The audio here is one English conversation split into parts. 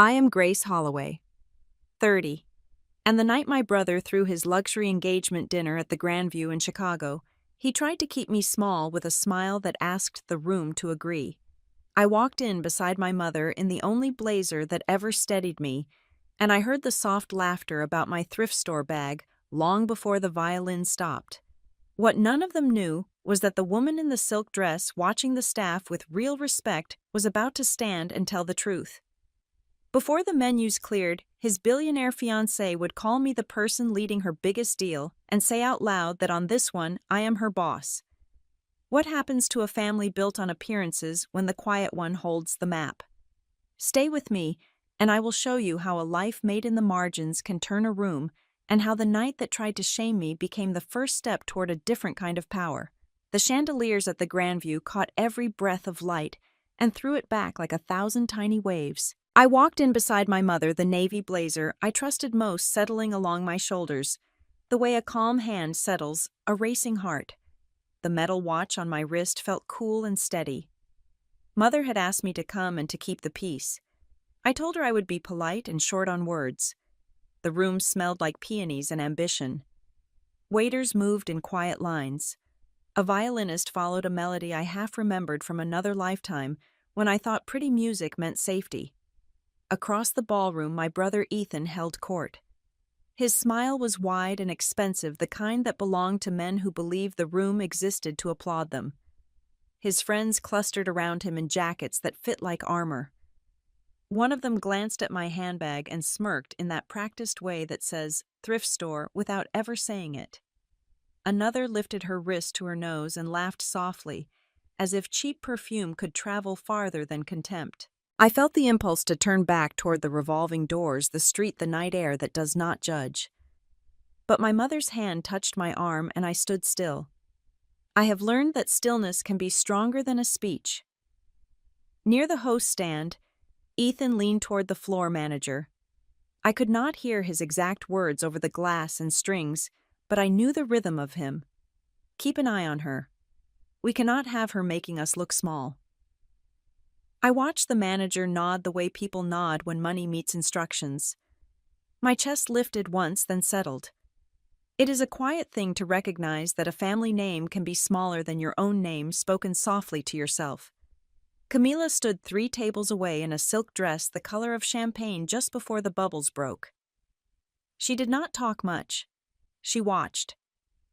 I am Grace Holloway, 30, and the night my brother threw his luxury engagement dinner at the Grandview in Chicago, he tried to keep me small with a smile that asked the room to agree. I walked in beside my mother in the only blazer that ever steadied me, and I heard the soft laughter about my thrift store bag long before the violin stopped. What none of them knew was that the woman in the silk dress watching the staff with real respect was about to stand and tell the truth. Before the menus cleared, his billionaire fiancée would call me the person leading her biggest deal and say out loud that on this one, I am her boss. What happens to a family built on appearances when the quiet one holds the map? Stay with me, and I will show you how a life made in the margins can turn a room, and how the night that tried to shame me became the first step toward a different kind of power. The chandeliers at the Grandview caught every breath of light and threw it back like 1,000 tiny waves. I walked in beside my mother, the navy blazer I trusted most settling along my shoulders, the way a calm hand settles a racing heart. The metal watch on my wrist felt cool and steady. Mother had asked me to come and to keep the peace. I told her I would be polite and short on words. The room smelled like peonies and ambition. Waiters moved in quiet lines. A violinist followed a melody I half remembered from another lifetime when I thought pretty music meant safety. Across the ballroom, my brother Ethan held court. His smile was wide and expensive, the kind that belonged to men who believed the room existed to applaud them. His friends clustered around him in jackets that fit like armor. One of them glanced at my handbag and smirked in that practiced way that says thrift store without ever saying it. Another lifted her wrist to her nose and laughed softly, as if cheap perfume could travel farther than contempt. I felt the impulse to turn back toward the revolving doors, the street, the night air that does not judge. But my mother's hand touched my arm and I stood still. I have learned that stillness can be stronger than a speech. Near the host stand, Ethan leaned toward the floor manager. I could not hear his exact words over the glass and strings, but I knew the rhythm of him. Keep an eye on her. We cannot have her making us look small. I watched the manager nod the way people nod when money meets instructions. My chest lifted once, then settled. It is a quiet thing to recognize that a family name can be smaller than your own name spoken softly to yourself. Camila stood 3 tables away in a silk dress the color of champagne just before the bubbles broke. She did not talk much. She watched.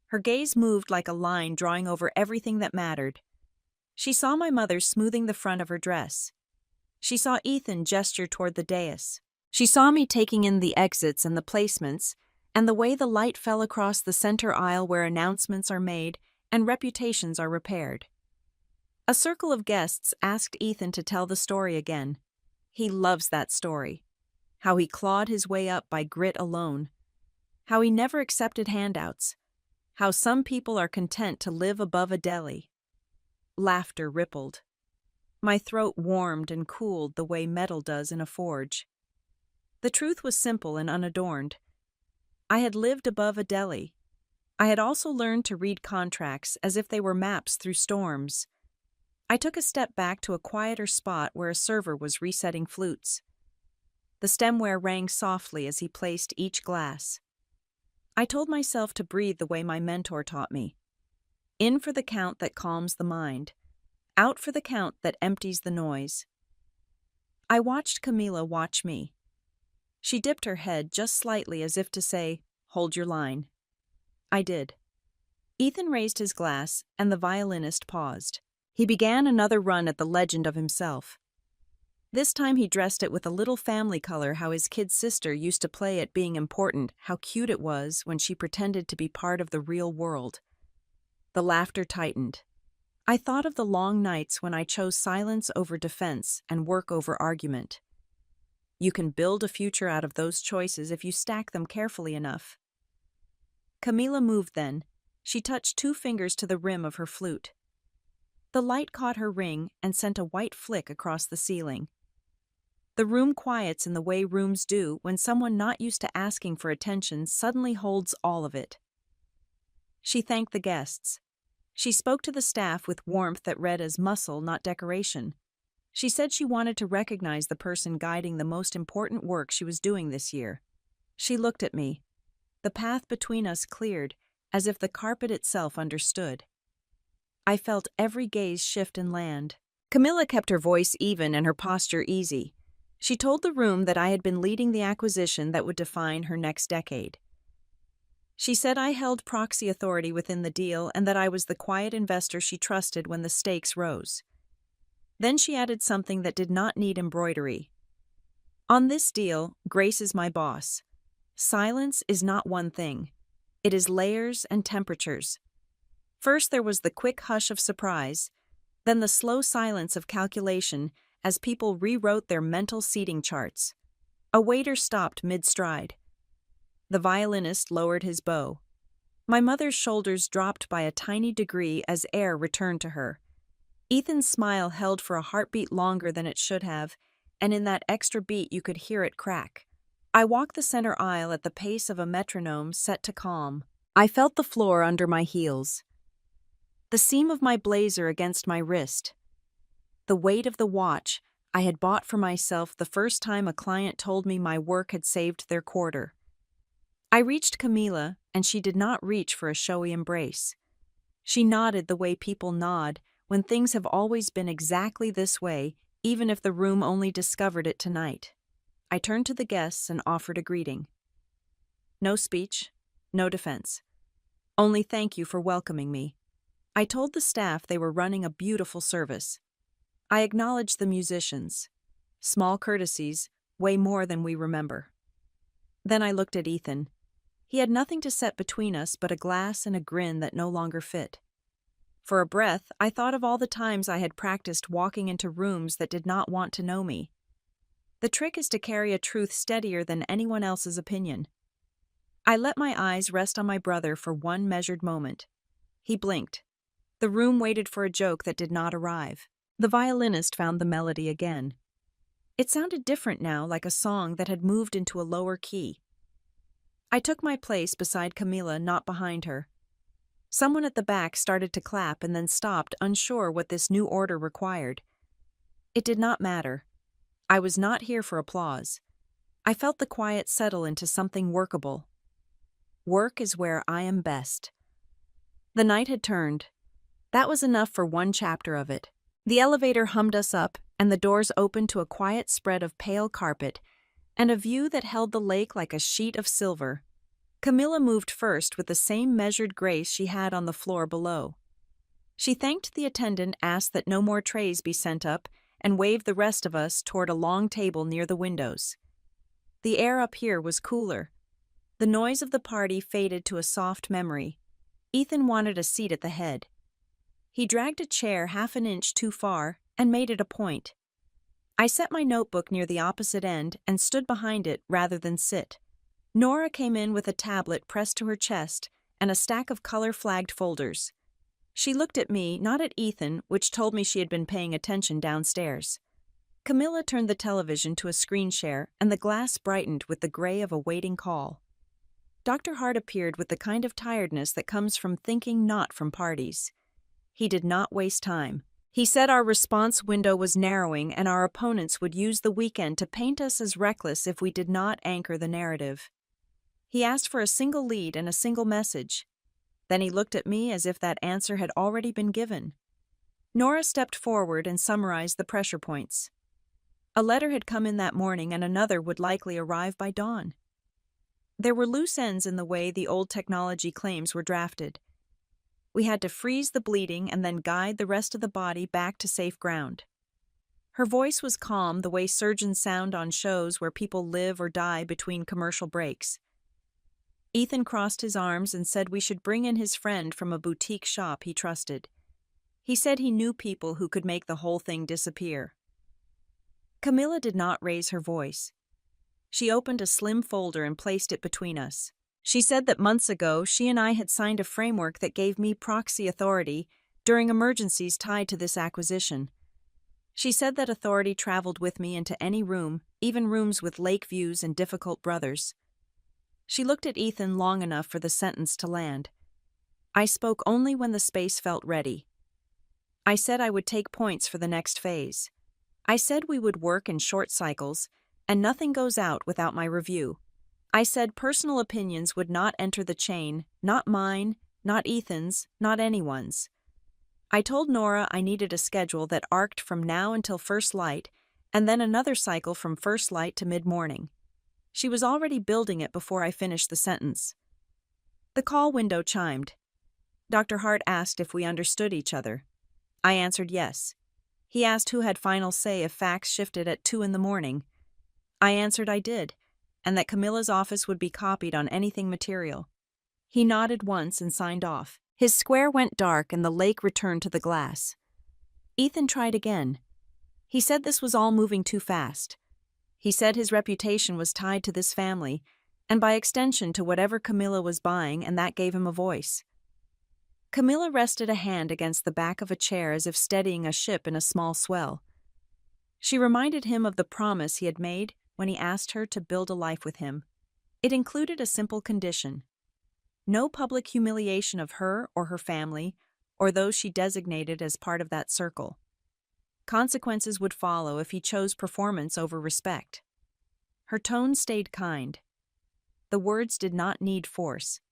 Her gaze moved like a line drawing over everything that mattered. She saw my mother smoothing the front of her dress. She saw Ethan gesture toward the dais. She saw me taking in the exits and the placements, and the way the light fell across the center aisle where announcements are made and reputations are repaired. A circle of guests asked Ethan to tell the story again. He loves that story. How he clawed his way up by grit alone. How he never accepted handouts. How some people are content to live above a deli. Laughter rippled. My throat warmed and cooled the way metal does in a forge. The truth was simple and unadorned. I had lived above a deli. I had also learned to read contracts as if they were maps through storms. I took a step back to a quieter spot where a server was resetting flutes. The stemware rang softly as he placed each glass. I told myself to breathe the way my mentor taught me. In for the count that calms the mind. Out for the count that empties the noise. I watched Camila watch me. She dipped her head just slightly as if to say, "Hold your line." I did. Ethan raised his glass, and the violinist paused. He began another run at the legend of himself. This time he dressed it with a little family color, how his kid sister used to play at being important, how cute it was when she pretended to be part of the real world. The laughter tightened. I thought of the long nights when I chose silence over defense and work over argument. You can build a future out of those choices if you stack them carefully enough. Camila moved then. She touched 2 fingers to the rim of her flute. The light caught her ring and sent a white flick across the ceiling. The room quiets in the way rooms do when someone not used to asking for attention suddenly holds all of it. She thanked the guests. She spoke to the staff with warmth that read as muscle, not decoration. She said she wanted to recognize the person guiding the most important work she was doing this year. She looked at me. The path between us cleared, as if the carpet itself understood. I felt every gaze shift and land. Camilla kept her voice even and her posture easy. She told the room that I had been leading the acquisition that would define her next decade. She said I held proxy authority within the deal and that I was the quiet investor she trusted when the stakes rose. Then she added something that did not need embroidery. On this deal, Grace is my boss. Silence is not one thing. It is layers and temperatures. First there was the quick hush of surprise, then the slow silence of calculation as people rewrote their mental seating charts. A waiter stopped mid-stride. The violinist lowered his bow. My mother's shoulders dropped by a tiny degree as air returned to her. Ethan's smile held for a heartbeat longer than it should have, and in that extra beat you could hear it crack. I walked the center aisle at the pace of a metronome set to calm. I felt the floor under my heels. The seam of my blazer against my wrist. The weight of the watch I had bought for myself the first time a client told me my work had saved their quarter. I reached Camila, and she did not reach for a showy embrace. She nodded the way people nod when things have always been exactly this way, even if the room only discovered it tonight. I turned to the guests and offered a greeting. No speech, no defense. Only thank you for welcoming me. I told the staff they were running a beautiful service. I acknowledged the musicians. Small courtesies, way more than we remember. Then I looked at Ethan. He had nothing to set between us but a glass and a grin that no longer fit. For a breath, I thought of all the times I had practiced walking into rooms that did not want to know me. The trick is to carry a truth steadier than anyone else's opinion. I let my eyes rest on my brother for one measured moment. He blinked. The room waited for a joke that did not arrive. The violinist found the melody again. It sounded different now, like a song that had moved into a lower key. I took my place beside Camila, not behind her. Someone at the back started to clap and then stopped, unsure what this new order required. It did not matter. I was not here for applause. I felt the quiet settle into something workable. Work is where I am best. The night had turned. That was enough for one chapter of it. The elevator hummed us up, and the doors opened to a quiet spread of pale carpet and a view that held the lake like a sheet of silver. Camilla moved first with the same measured grace she had on the floor below. She thanked the attendant, asked that no more trays be sent up, and waved the rest of us toward a long table near the windows. The air up here was cooler. The noise of the party faded to a soft memory. Ethan wanted a seat at the head. He dragged a chair half an inch too far and made it a point. I set my notebook near the opposite end and stood behind it rather than sit. Nora came in with a tablet pressed to her chest and a stack of color-flagged folders. She looked at me, not at Ethan, which told me she had been paying attention downstairs. Camilla turned the television to a screen share, and the glass brightened with the gray of a waiting call. Dr. Hart appeared with the kind of tiredness that comes from thinking, not from parties. He did not waste time. He said our response window was narrowing and our opponents would use the weekend to paint us as reckless if we did not anchor the narrative. He asked for a single lead and a single message. Then he looked at me as if that answer had already been given. Nora stepped forward and summarized the pressure points. A letter had come in that morning and another would likely arrive by dawn. There were loose ends in the way the old technology claims were drafted. We had to freeze the bleeding and then guide the rest of the body back to safe ground. Her voice was calm, the way surgeons sound on shows where people live or die between commercial breaks. Ethan crossed his arms and said we should bring in his friend from a boutique shop he trusted. He said he knew people who could make the whole thing disappear. Camilla did not raise her voice. She opened a slim folder and placed it between us. She said that months ago she and I had signed a framework that gave me proxy authority during emergencies tied to this acquisition. She said that authority traveled with me into any room, even rooms with lake views and difficult brothers. She looked at Ethan long enough for the sentence to land. I spoke only when the space felt ready. I said I would take points for the next phase. I said we would work in short cycles, and nothing goes out without my review. I said personal opinions would not enter the chain, not mine, not Ethan's, not anyone's. I told Nora I needed a schedule that arced from now until first light, and then another cycle from first light to mid-morning. She was already building it before I finished the sentence. The call window chimed. Dr. Hart asked if we understood each other. I answered yes. He asked who had final say if fax shifted at 2 a.m. I answered I did, and that Camilla's office would be copied on anything material. He nodded once and signed off. His square went dark and the lake returned to the glass. Ethan tried again. He said this was all moving too fast. He said his reputation was tied to this family, and by extension to whatever Camilla was buying, and that gave him a voice. Camilla rested a hand against the back of a chair as if steadying a ship in a small swell. She reminded him of the promise he had made when he asked her to build a life with him. It included a simple condition: no public humiliation of her or her family, or those she designated as part of that circle. Consequences would follow if he chose performance over respect. Her tone stayed kind. The words did not need force.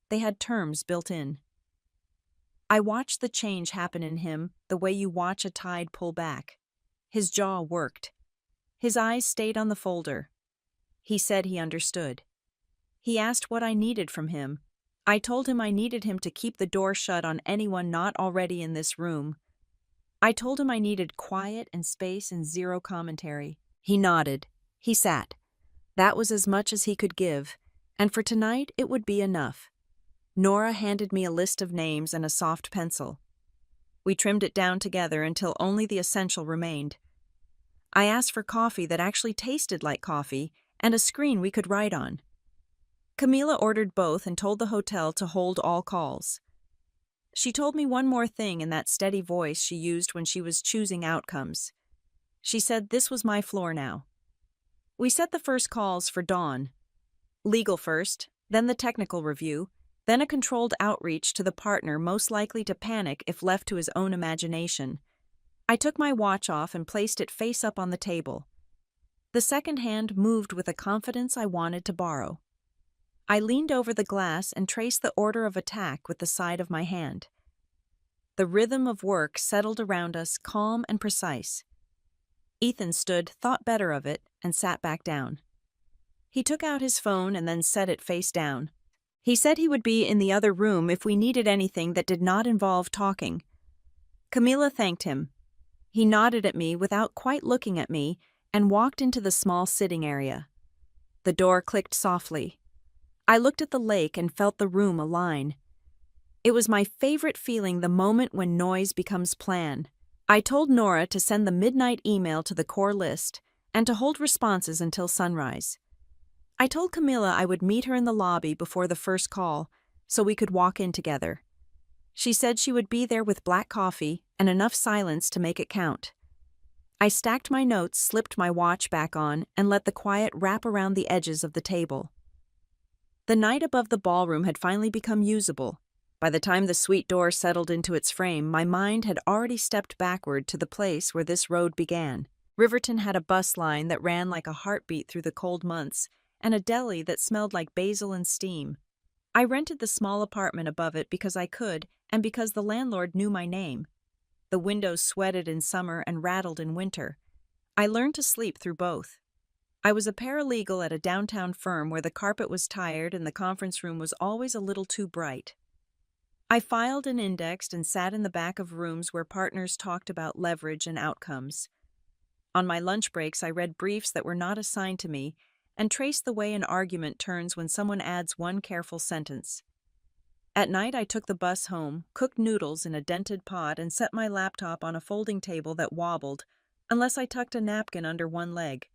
They had terms built in. I watched the change happen in him the way you watch a tide pull back. His jaw worked. His eyes stayed on the folder. He said he understood. He asked what I needed from him. I told him I needed him to keep the door shut on anyone not already in this room. I told him I needed quiet and space and zero commentary. He nodded. He sat. That was as much as he could give, and for tonight it would be enough. Nora handed me a list of names and a soft pencil. We trimmed it down together until only the essential remained. I asked for coffee that actually tasted like coffee and a screen we could write on. Camila ordered both and told the hotel to hold all calls. She told me one more thing in that steady voice she used when she was choosing outcomes. She said this was my floor now. We set the first calls for dawn. Legal first, then the technical review, then a controlled outreach to the partner most likely to panic if left to his own imagination. I took my watch off and placed it face up on the table. The second hand moved with a confidence I wanted to borrow. I leaned over the glass and traced the order of attack with the side of my hand. The rhythm of work settled around us, calm and precise. Ethan stood, thought better of it, and sat back down. He took out his phone and then set it face down. He said he would be in the other room if we needed anything that did not involve talking. Camila thanked him. He nodded at me without quite looking at me and walked into the small sitting area. The door clicked softly. I looked at the lake and felt the room align. It was my favorite feeling the moment when noise becomes plan. I told Nora to send the midnight email to the core list and to hold responses until sunrise. I told Camilla I would meet her in the lobby before the first call, so we could walk in together. She said she would be there with black coffee and enough silence to make it count. I stacked my notes, slipped my watch back on, and let the quiet wrap around the edges of the table. The night above the ballroom had finally become usable. By the time the suite door settled into its frame, my mind had already stepped backward to the place where this road began. Riverton had a bus line that ran like a heartbeat through the cold months, and a deli that smelled like basil and steam. I rented the small apartment above it because I could, and because the landlord knew my name. The windows sweated in summer and rattled in winter. I learned to sleep through both. I was a paralegal at a downtown firm where the carpet was tired and the conference room was always a little too bright. I filed and indexed and sat in the back of rooms where partners talked about leverage and outcomes. On my lunch breaks, I read briefs that were not assigned to me and traced the way an argument turns when someone adds one careful sentence. At night, I took the bus home, cooked noodles in a dented pot, and set my laptop on a folding table that wobbled, unless I tucked a napkin under one leg.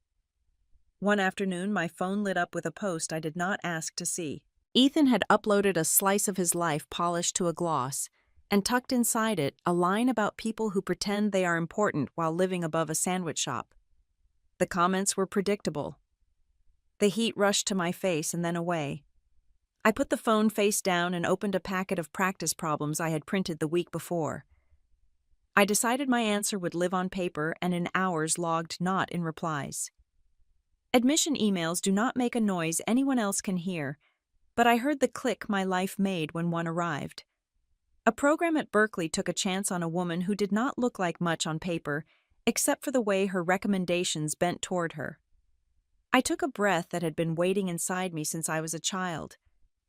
One afternoon, my phone lit up with a post I did not ask to see. Ethan had uploaded a slice of his life polished to a gloss, and tucked inside it a line about people who pretend they are important while living above a sandwich shop. The comments were predictable. The heat rushed to my face and then away. I put the phone face down and opened a packet of practice problems I had printed the week before. I decided my answer would live on paper and in hours logged, not in replies. Admission emails do not make a noise anyone else can hear, but I heard the click my life made when one arrived. A program at Berkeley took a chance on a woman who did not look like much on paper, except for the way her recommendations bent toward her. I took a breath that had been waiting inside me since I was a child,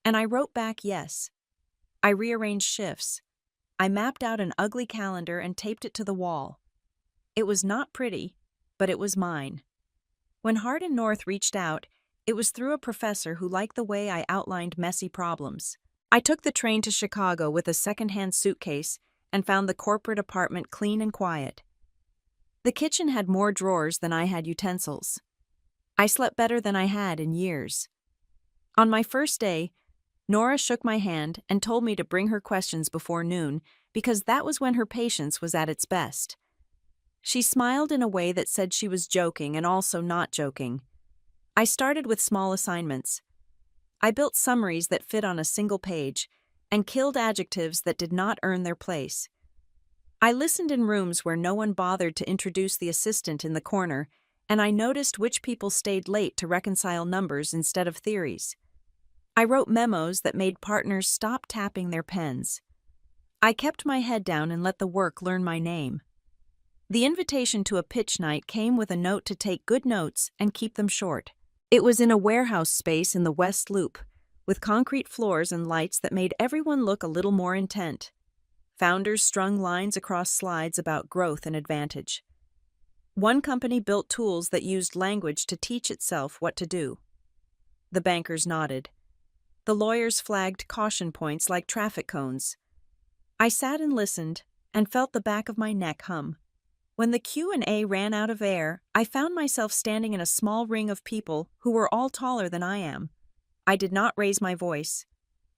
and I wrote back yes. I rearranged shifts. I mapped out an ugly calendar and taped it to the wall. It was not pretty, but it was mine. When Hart and North reached out, it was through a professor who liked the way I outlined messy problems. I took the train to Chicago with a secondhand suitcase and found the corporate apartment clean and quiet. The kitchen had more drawers than I had utensils. I slept better than I had in years. On my first day, Nora shook my hand and told me to bring her questions before noon because that was when her patience was at its best. She smiled in a way that said she was joking and also not joking. I started with small assignments. I built summaries that fit on a single page and killed adjectives that did not earn their place. I listened in rooms where no one bothered to introduce the assistant in the corner, and I noticed which people stayed late to reconcile numbers instead of theories. I wrote memos that made partners stop tapping their pens. I kept my head down and let the work learn my name. The invitation to a pitch night came with a note to take good notes and keep them short. It was in a warehouse space in the West Loop, with concrete floors and lights that made everyone look a little more intent. Founders strung lines across slides about growth and advantage. One company built tools that used language to teach itself what to do. The bankers nodded. The lawyers flagged caution points like traffic cones. I sat and listened and felt the back of my neck hum. When the Q&A ran out of air, I found myself standing in a small ring of people who were all taller than I am. I did not raise my voice.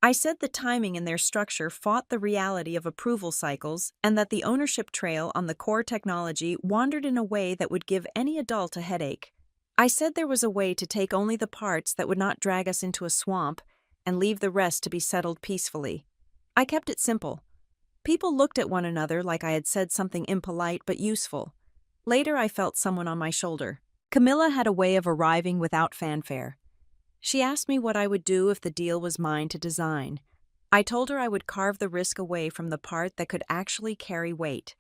I said the timing in their structure fought the reality of approval cycles and that the ownership trail on the core technology wandered in a way that would give any adult a headache. I said there was a way to take only the parts that would not drag us into a swamp and leave the rest to be settled peacefully. I kept it simple. People looked at one another like I had said something impolite but useful. Later I felt someone on my shoulder. Camilla had a way of arriving without fanfare. She asked me what I would do if the deal was mine to design. I told her I would carve the risk away from the part that could actually carry weight.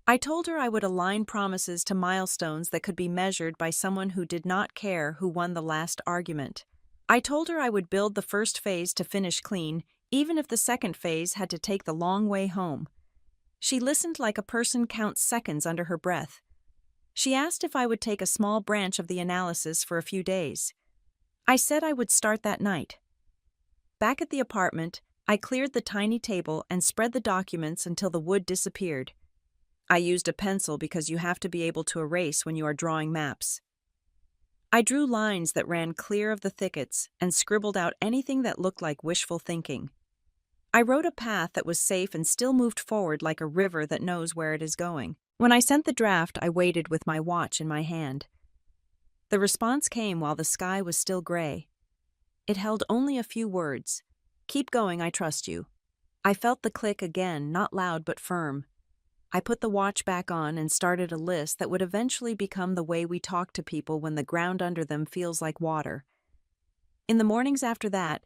I told her I would align promises to milestones that could be measured by someone who did not care who won the last argument. I told her I would build the first phase to finish clean, even if the second phase had to take the long way home. She listened like a person counts seconds under her breath. She asked if I would take a small branch of the analysis for a few days. I said I would start that night. Back at the apartment, I cleared the tiny table and spread the documents until the wood disappeared. I used a pencil because you have to be able to erase when you are drawing maps. I drew lines that ran clear of the thickets and scribbled out anything that looked like wishful thinking. I wrote a path that was safe and still moved forward like a river that knows where it is going. When I sent the draft, I waited with my watch in my hand. The response came while the sky was still gray. It held only a few words. "Keep going, I trust you." I felt the click again, not loud but firm. I put the watch back on and started a list that would eventually become the way we talk to people when the ground under them feels like water. In the mornings after that,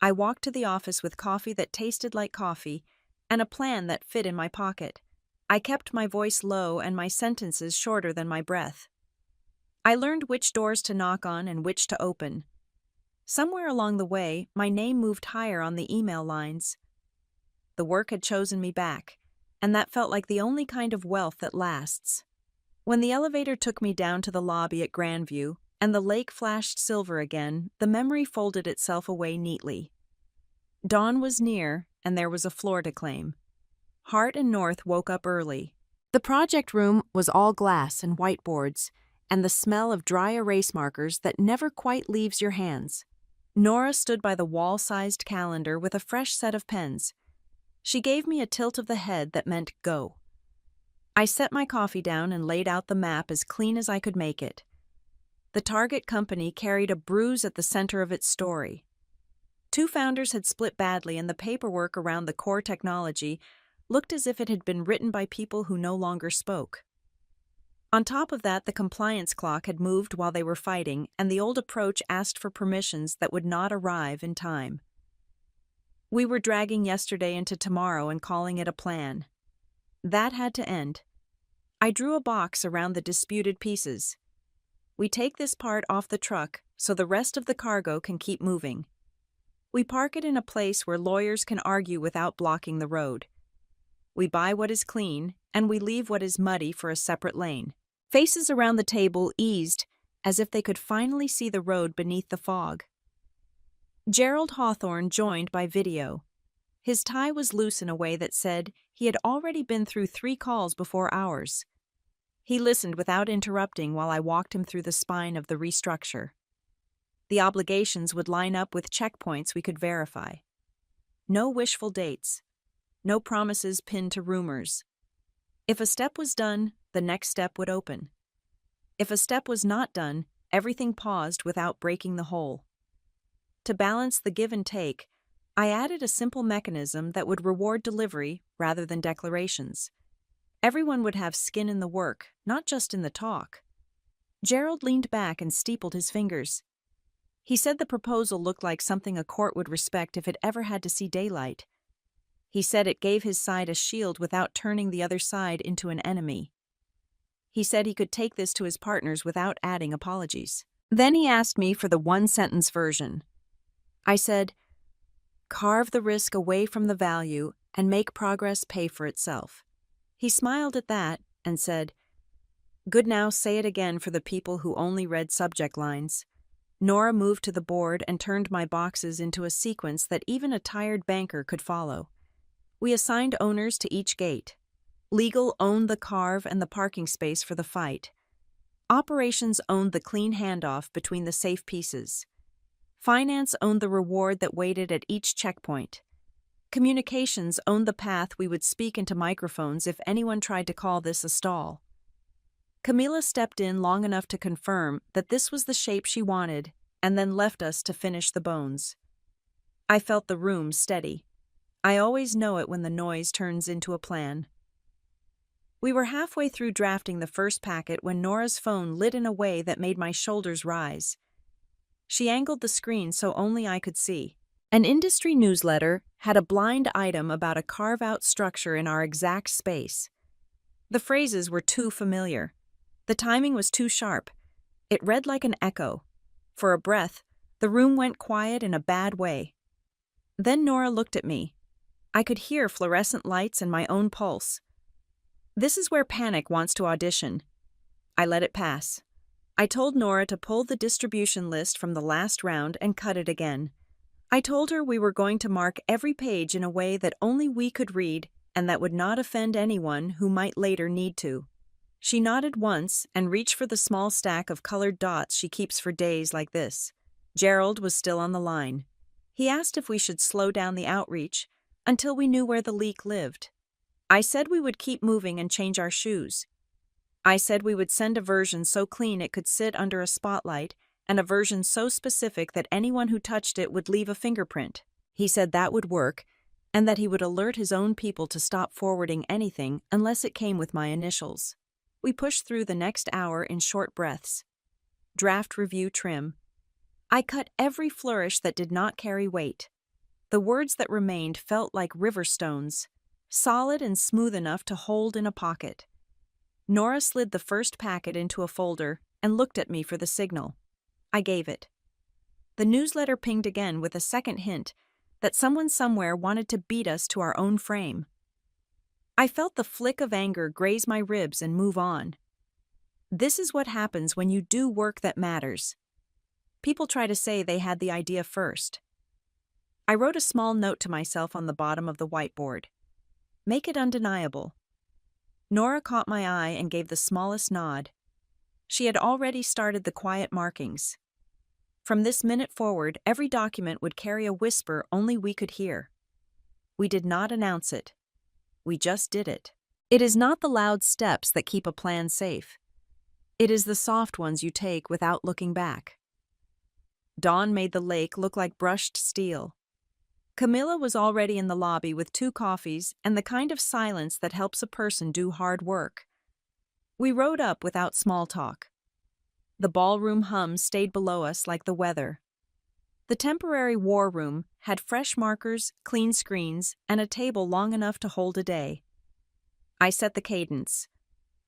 I walked to the office with coffee that tasted like coffee and a plan that fit in my pocket. I kept my voice low and my sentences shorter than my breath. I learned which doors to knock on and which to open. Somewhere along the way, my name moved higher on the email lines. The work had chosen me back, and that felt like the only kind of wealth that lasts. When the elevator took me down to the lobby at Grandview, and the lake flashed silver again, the memory folded itself away neatly. Dawn was near, and there was a floor to claim. Hart and North woke up early. The project room was all glass and whiteboards, and the smell of dry erase markers that never quite leaves your hands. Nora stood by the wall-sized calendar with a fresh set of pens. She gave me a tilt of the head that meant go. I set my coffee down and laid out the map as clean as I could make it. The target company carried a bruise at the center of its story. Two founders had split badly, and the paperwork around the core technology looked as if it had been written by people who no longer spoke. On top of that, the compliance clock had moved while they were fighting, and the old approach asked for permissions that would not arrive in time. We were dragging yesterday into tomorrow and calling it a plan. That had to end. I drew a box around the disputed pieces. We take this part off the truck so the rest of the cargo can keep moving. We park it in a place where lawyers can argue without blocking the road. We buy what is clean, and we leave what is muddy for a separate lane. Faces around the table eased as if they could finally see the road beneath the fog. Gerald Hawthorne joined by video. His tie was loose in a way that said he had already been through 3 calls before ours. He listened without interrupting while I walked him through the spine of the restructure. The obligations would line up with checkpoints we could verify. No wishful dates. No promises pinned to rumors. If a step was done, the next step would open. If a step was not done, everything paused without breaking the whole. To balance the give and take, I added a simple mechanism that would reward delivery rather than declarations. Everyone would have skin in the work, not just in the talk. Gerald leaned back and steepled his fingers. He said the proposal looked like something a court would respect if it ever had to see daylight. He said it gave his side a shield without turning the other side into an enemy. He said he could take this to his partners without adding apologies. Then he asked me for the one-sentence version. I said, "Carve the risk away from the value and make progress pay for itself." He smiled at that and said, "Good, now say it again for the people who only read subject lines." Nora moved to the board and turned my boxes into a sequence that even a tired banker could follow. We assigned owners to each gate. Legal owned the carve and the parking space for the fight. Operations owned the clean handoff between the safe pieces. Finance owned the reward that waited at each checkpoint. Communications owned the path we would speak into microphones if anyone tried to call this a stall. Camila stepped in long enough to confirm that this was the shape she wanted, and then left us to finish the bones. I felt the room steady. I always know it when the noise turns into a plan. We were halfway through drafting the first packet when Nora's phone lit in a way that made my shoulders rise. She angled the screen so only I could see. An industry newsletter had a blind item about a carve-out structure in our exact space. The phrases were too familiar. The timing was too sharp. It read like an echo. For a breath, the room went quiet in a bad way. Then Nora looked at me. I could hear fluorescent lights and my own pulse. This is where panic wants to audition. I let it pass. I told Nora to pull the distribution list from the last round and cut it again. I told her we were going to mark every page in a way that only we could read and that would not offend anyone who might later need to. She nodded once and reached for the small stack of colored dots she keeps for days like this. Gerald was still on the line. He asked if we should slow down the outreach until we knew where the leak lived. I said we would keep moving and change our shoes. I said we would send a version so clean it could sit under a spotlight and a version so specific that anyone who touched it would leave a fingerprint. He said that would work and that he would alert his own people to stop forwarding anything unless it came with my initials. We pushed through the next hour in short breaths. Draft review trim. I cut every flourish that did not carry weight. The words that remained felt like river stones, solid and smooth enough to hold in a pocket. Nora slid the first packet into a folder and looked at me for the signal. I gave it. The newsletter pinged again with a second hint that someone somewhere wanted to beat us to our own frame. I felt the flick of anger graze my ribs and move on. This is what happens when you do work that matters. People try to say they had the idea first. I wrote a small note to myself on the bottom of the whiteboard. Make it undeniable. Nora caught my eye and gave the smallest nod. She had already started the quiet markings. From this minute forward, every document would carry a whisper only we could hear. We did not announce it. We just did it. It is not the loud steps that keep a plan safe. It is the soft ones you take without looking back. Dawn made the lake look like brushed steel. Camilla was already in the lobby with 2 coffees and the kind of silence that helps a person do hard work. We rode up without small talk. The ballroom hum stayed below us like the weather. The temporary war room had fresh markers, clean screens, and a table long enough to hold a day. I set the cadence.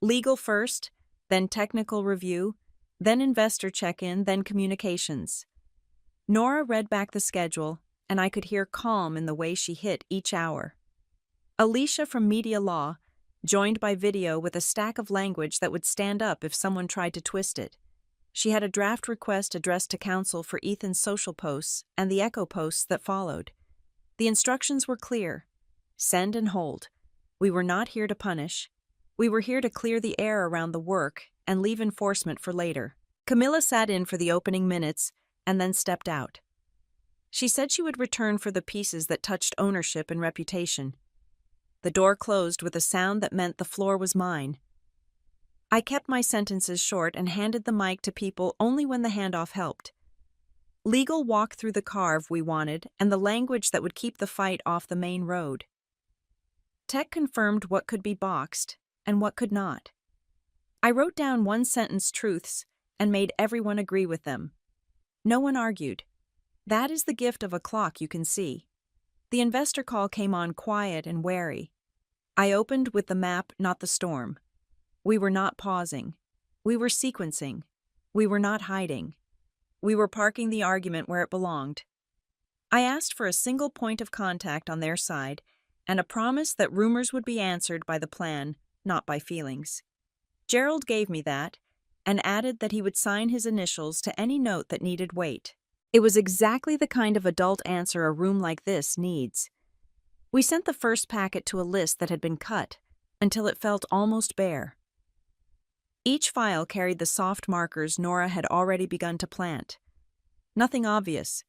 Legal first, then technical review, then investor check-in, then communications. Nora read back the schedule, and I could hear calm in the way she hit each hour. Alicia from Media Law, joined by video with a stack of language that would stand up if someone tried to twist it. She had a draft request addressed to counsel for Ethan's social posts and the echo posts that followed. The instructions were clear. Send and hold. We were not here to punish. We were here to clear the air around the work and leave enforcement for later. Camilla sat in for the opening minutes and then stepped out. She said she would return for the pieces that touched ownership and reputation. The door closed with a sound that meant the floor was mine. I kept my sentences short and handed the mic to people only when the handoff helped. Legal walked through the carve we wanted and the language that would keep the fight off the main road. Tech confirmed what could be boxed and what could not. I wrote down one-sentence truths and made everyone agree with them. No one argued. That is the gift of a clock you can see. The investor call came on quiet and wary. I opened with the map, not the storm. We were not pausing. We were sequencing. We were not hiding. We were parking the argument where it belonged. I asked for a single point of contact on their side and a promise that rumors would be answered by the plan, not by feelings. Gerald gave me that and added that he would sign his initials to any note that needed weight. It was exactly the kind of adult answer a room like this needs. We sent the first packet to a list that had been cut until it felt almost bare. Each file carried the soft markers Nora had already begun to plant. Nothing obvious,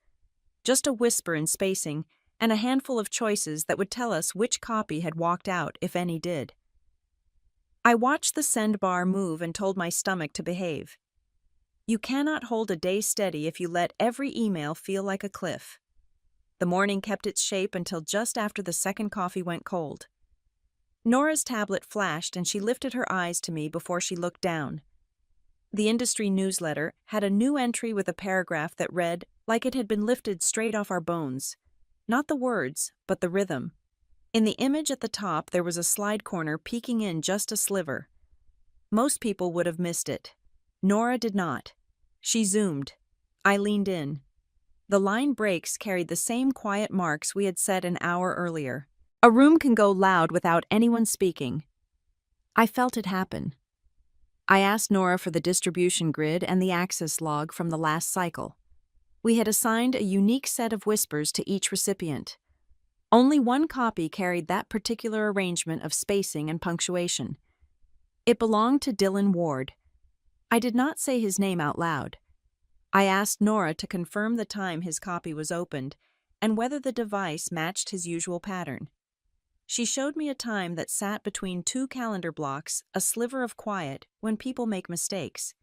just a whisper in spacing and a handful of choices that would tell us which copy had walked out, if any did. I watched the send bar move and told my stomach to behave. You cannot hold a day steady if you let every email feel like a cliff. The morning kept its shape until just after the second coffee went cold. Nora's tablet flashed and she lifted her eyes to me before she looked down. The industry newsletter had a new entry with a paragraph that read like it had been lifted straight off our bones. Not the words, but the rhythm. In the image at the top there was a slide corner peeking in just a sliver. Most people would have missed it. Nora did not. She zoomed. I leaned in. The line breaks carried the same quiet marks we had set an hour earlier. A room can go loud without anyone speaking. I felt it happen. I asked Nora for the distribution grid and the access log from the last cycle. We had assigned a unique set of whispers to each recipient. Only one copy carried that particular arrangement of spacing and punctuation. It belonged to Dylan Ward. I did not say his name out loud. I asked Nora to confirm the time his copy was opened and whether the device matched his usual pattern. She showed me a time that sat between 2 calendar blocks, a sliver of quiet, when people make mistakes.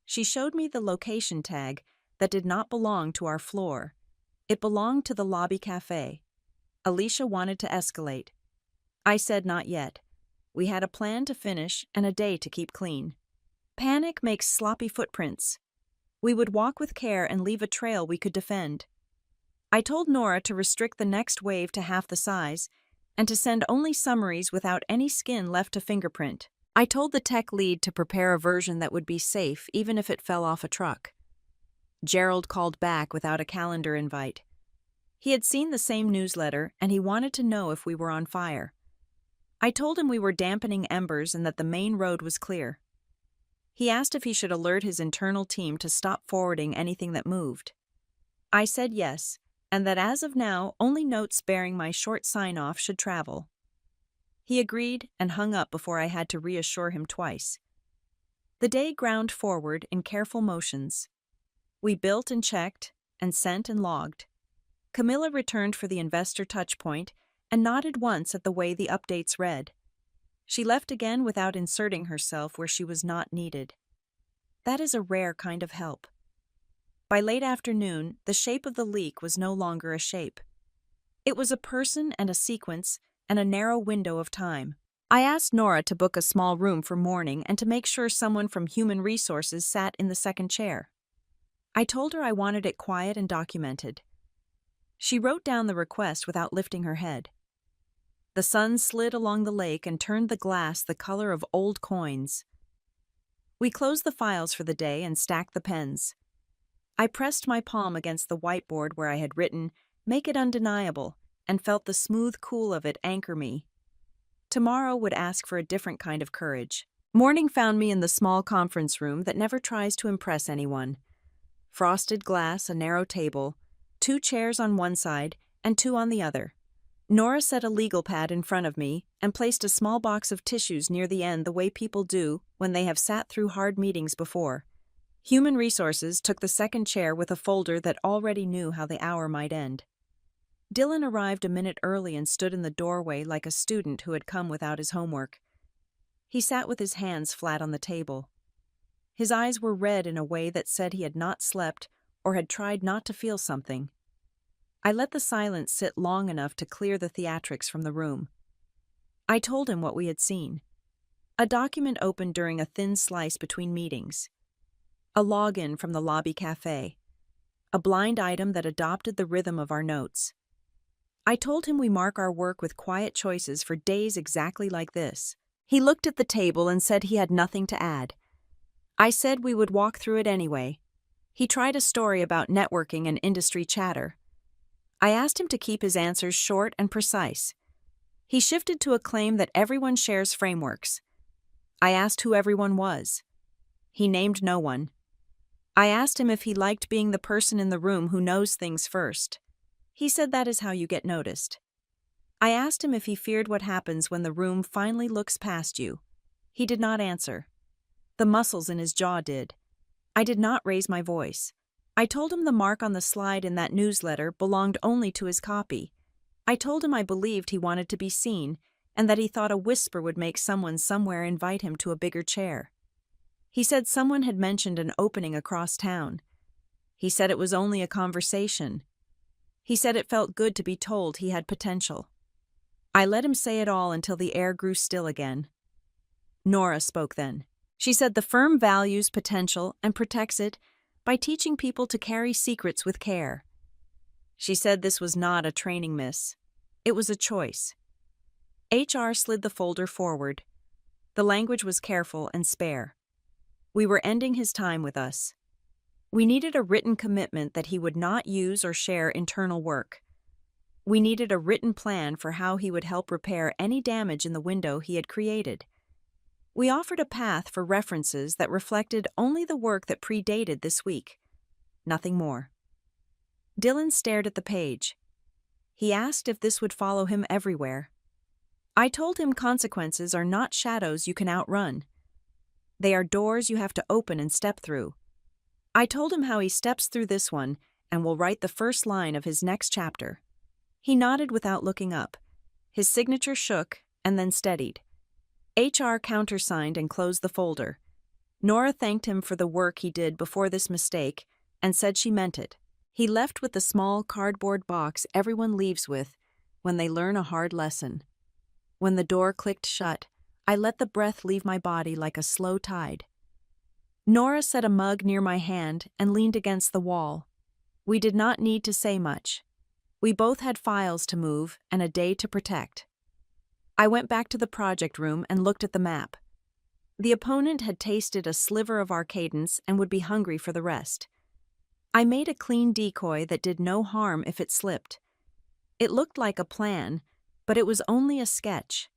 She showed me the location tag that did not belong to our floor. It belonged to the lobby cafe. Alicia wanted to escalate. I said not yet. We had a plan to finish and a day to keep clean. Panic makes sloppy footprints. We would walk with care and leave a trail we could defend. I told Nora to restrict the next wave to half the size and to send only summaries without any skin left to fingerprint. I told the tech lead to prepare a version that would be safe even if it fell off a truck. Gerald called back without a calendar invite. He had seen the same newsletter and he wanted to know if we were on fire. I told him we were dampening embers and that the main road was clear. He asked if he should alert his internal team to stop forwarding anything that moved. I said yes, and that as of now, only notes bearing my short sign-off should travel. He agreed and hung up before I had to reassure him twice. The day ground forward in careful motions. We built and checked, and sent and logged. Camilla returned for the investor touchpoint and nodded once at the way the updates read. She left again without inserting herself where she was not needed. That is a rare kind of help. By late afternoon, the shape of the leak was no longer a shape. It was a person and a sequence and a narrow window of time. I asked Nora to book a small room for morning and to make sure someone from Human Resources sat in the second chair. I told her I wanted it quiet and documented. She wrote down the request without lifting her head. The sun slid along the lake and turned the glass the color of old coins. We closed the files for the day and stacked the pens. I pressed my palm against the whiteboard where I had written, "Make it undeniable," and felt the smooth cool of it anchor me. Tomorrow would ask for a different kind of courage. Morning found me in the small conference room that never tries to impress anyone. Frosted glass, a narrow table, 2 chairs on one side and 2 on the other. Nora set a legal pad in front of me and placed a small box of tissues near the end the way people do when they have sat through hard meetings before. Human Resources took the second chair with a folder that already knew how the hour might end. Dylan arrived a minute early and stood in the doorway like a student who had come without his homework. He sat with his hands flat on the table. His eyes were red in a way that said he had not slept or had tried not to feel something. I let the silence sit long enough to clear the theatrics from the room. I told him what we had seen. A document opened during a thin slice between meetings. A login from the lobby cafe. A blind item that adopted the rhythm of our notes. I told him we mark our work with quiet choices for days exactly like this. He looked at the table and said he had nothing to add. I said we would walk through it anyway. He tried a story about networking and industry chatter. I asked him to keep his answers short and precise. He shifted to a claim that everyone shares frameworks. I asked who everyone was. He named no one. I asked him if he liked being the person in the room who knows things first. He said that is how you get noticed. I asked him if he feared what happens when the room finally looks past you. He did not answer. The muscles in his jaw did. I did not raise my voice. I told him the mark on the slide in that newsletter belonged only to his copy. I told him I believed he wanted to be seen and that he thought a whisper would make someone somewhere invite him to a bigger chair. He said someone had mentioned an opening across town. He said it was only a conversation. He said it felt good to be told he had potential. I let him say it all until the air grew still again. Nora spoke then. She said the firm values potential and protects it by teaching people to carry secrets with care. She said this was not a training miss. It was a choice. HR slid the folder forward. The language was careful and spare. We were ending his time with us. We needed a written commitment that he would not use or share internal work. We needed a written plan for how he would help repair any damage in the window he had created. We offered a path for references that reflected only the work that predated this week. Nothing more. Dylan stared at the page. He asked if this would follow him everywhere. I told him consequences are not shadows you can outrun. They are doors you have to open and step through. I told him how he steps through this one and will write the first line of his next chapter. He nodded without looking up. His signature shook and then steadied. HR countersigned and closed the folder. Nora thanked him for the work he did before this mistake and said she meant it. He left with the small cardboard box everyone leaves with when they learn a hard lesson. When the door clicked shut, I let the breath leave my body like a slow tide. Nora set a mug near my hand and leaned against the wall. We did not need to say much. We both had files to move and a day to protect. I went back to the project room and looked at the map. The opponent had tasted a sliver of our cadence and would be hungry for the rest. I made a clean decoy that did no harm if it slipped. It looked like a plan, but it was only a sketch.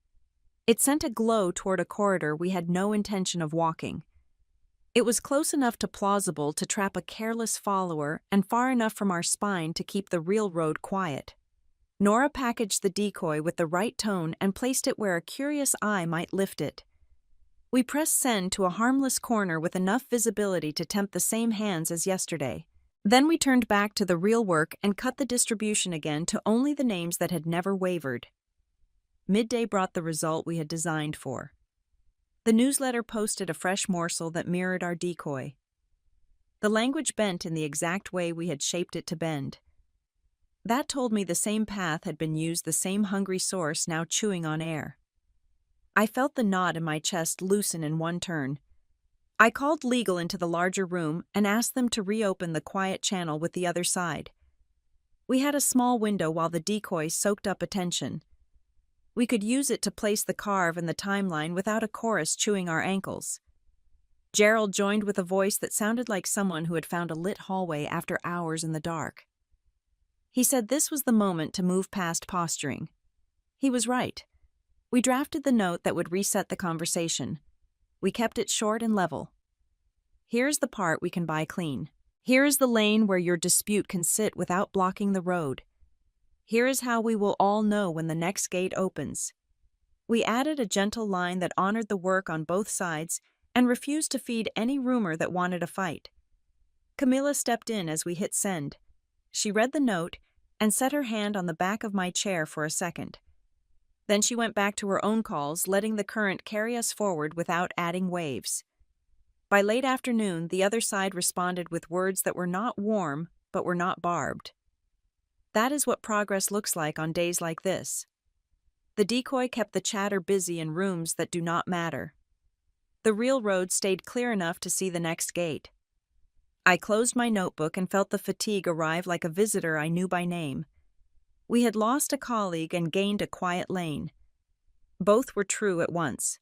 It sent a glow toward a corridor we had no intention of walking. It was close enough to plausible to trap a careless follower and far enough from our spine to keep the real road quiet. Nora packaged the decoy with the right tone and placed it where a curious eye might lift it. We pressed send to a harmless corner with enough visibility to tempt the same hands as yesterday. Then we turned back to the real work and cut the distribution again to only the names that had never wavered. Midday brought the result we had designed for. The newsletter posted a fresh morsel that mirrored our decoy. The language bent in the exact way we had shaped it to bend. That told me the same path had been used, the same hungry source now chewing on air. I felt the knot in my chest loosen in one turn. I called legal into the larger room and asked them to reopen the quiet channel with the other side. We had a small window while the decoy soaked up attention. We could use it to place the carve and the timeline without a chorus chewing our ankles. Gerald joined with a voice that sounded like someone who had found a lit hallway after hours in the dark. He said this was the moment to move past posturing. He was right. We drafted the note that would reset the conversation. We kept it short and level. Here's the part we can buy clean. Here is the lane where your dispute can sit without blocking the road. Here is how we will all know when the next gate opens. We added a gentle line that honored the work on both sides and refused to feed any rumor that wanted a fight. Camilla stepped in as we hit send. She read the note and set her hand on the back of my chair for a second. Then she went back to her own calls, letting the current carry us forward without adding waves. By late afternoon, the other side responded with words that were not warm, but were not barbed. That is what progress looks like on days like this. The decoy kept the chatter busy in rooms that do not matter. The real road stayed clear enough to see the next gate. I closed my notebook and felt the fatigue arrive like a visitor I knew by name. We had lost a colleague and gained a quiet lane. Both were true at once.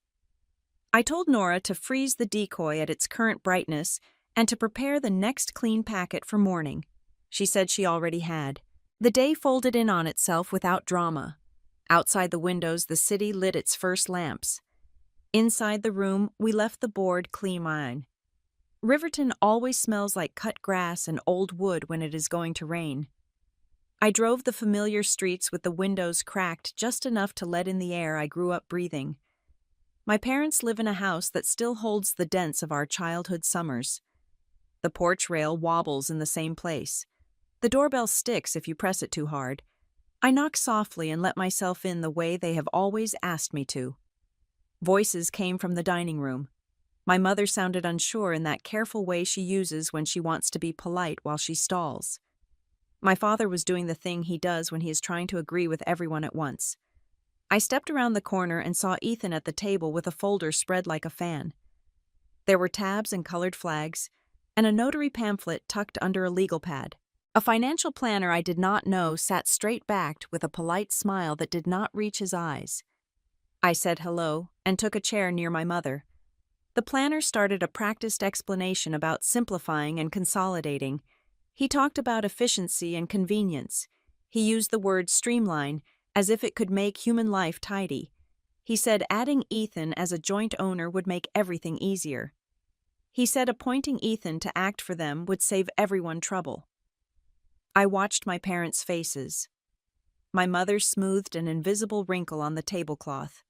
I told Nora to freeze the decoy at its current brightness and to prepare the next clean packet for morning. She said she already had. The day folded in on itself without drama. Outside the windows, the city lit its first lamps. Inside the room, we left the board clean. Riverton always smells like cut grass and old wood when it is going to rain. I drove the familiar streets with the windows cracked just enough to let in the air I grew up breathing. My parents live in a house that still holds the dents of our childhood summers. The porch rail wobbles in the same place. The doorbell sticks if you press it too hard. I knock softly and let myself in the way they have always asked me to. Voices came from the dining room. My mother sounded unsure in that careful way she uses when she wants to be polite while she stalls. My father was doing the thing he does when he is trying to agree with everyone at once. I stepped around the corner and saw Ethan at the table with a folder spread like a fan. There were tabs and colored flags, and a notary pamphlet tucked under a legal pad. A financial planner I did not know sat straight-backed with a polite smile that did not reach his eyes. I said hello and took a chair near my mother. The planner started a practiced explanation about simplifying and consolidating. He talked about efficiency and convenience. He used the word streamline as if it could make human life tidy. He said adding Ethan as a joint owner would make everything easier. He said appointing Ethan to act for them would save everyone trouble. I watched my parents' faces. My mother smoothed an invisible wrinkle on the tablecloth.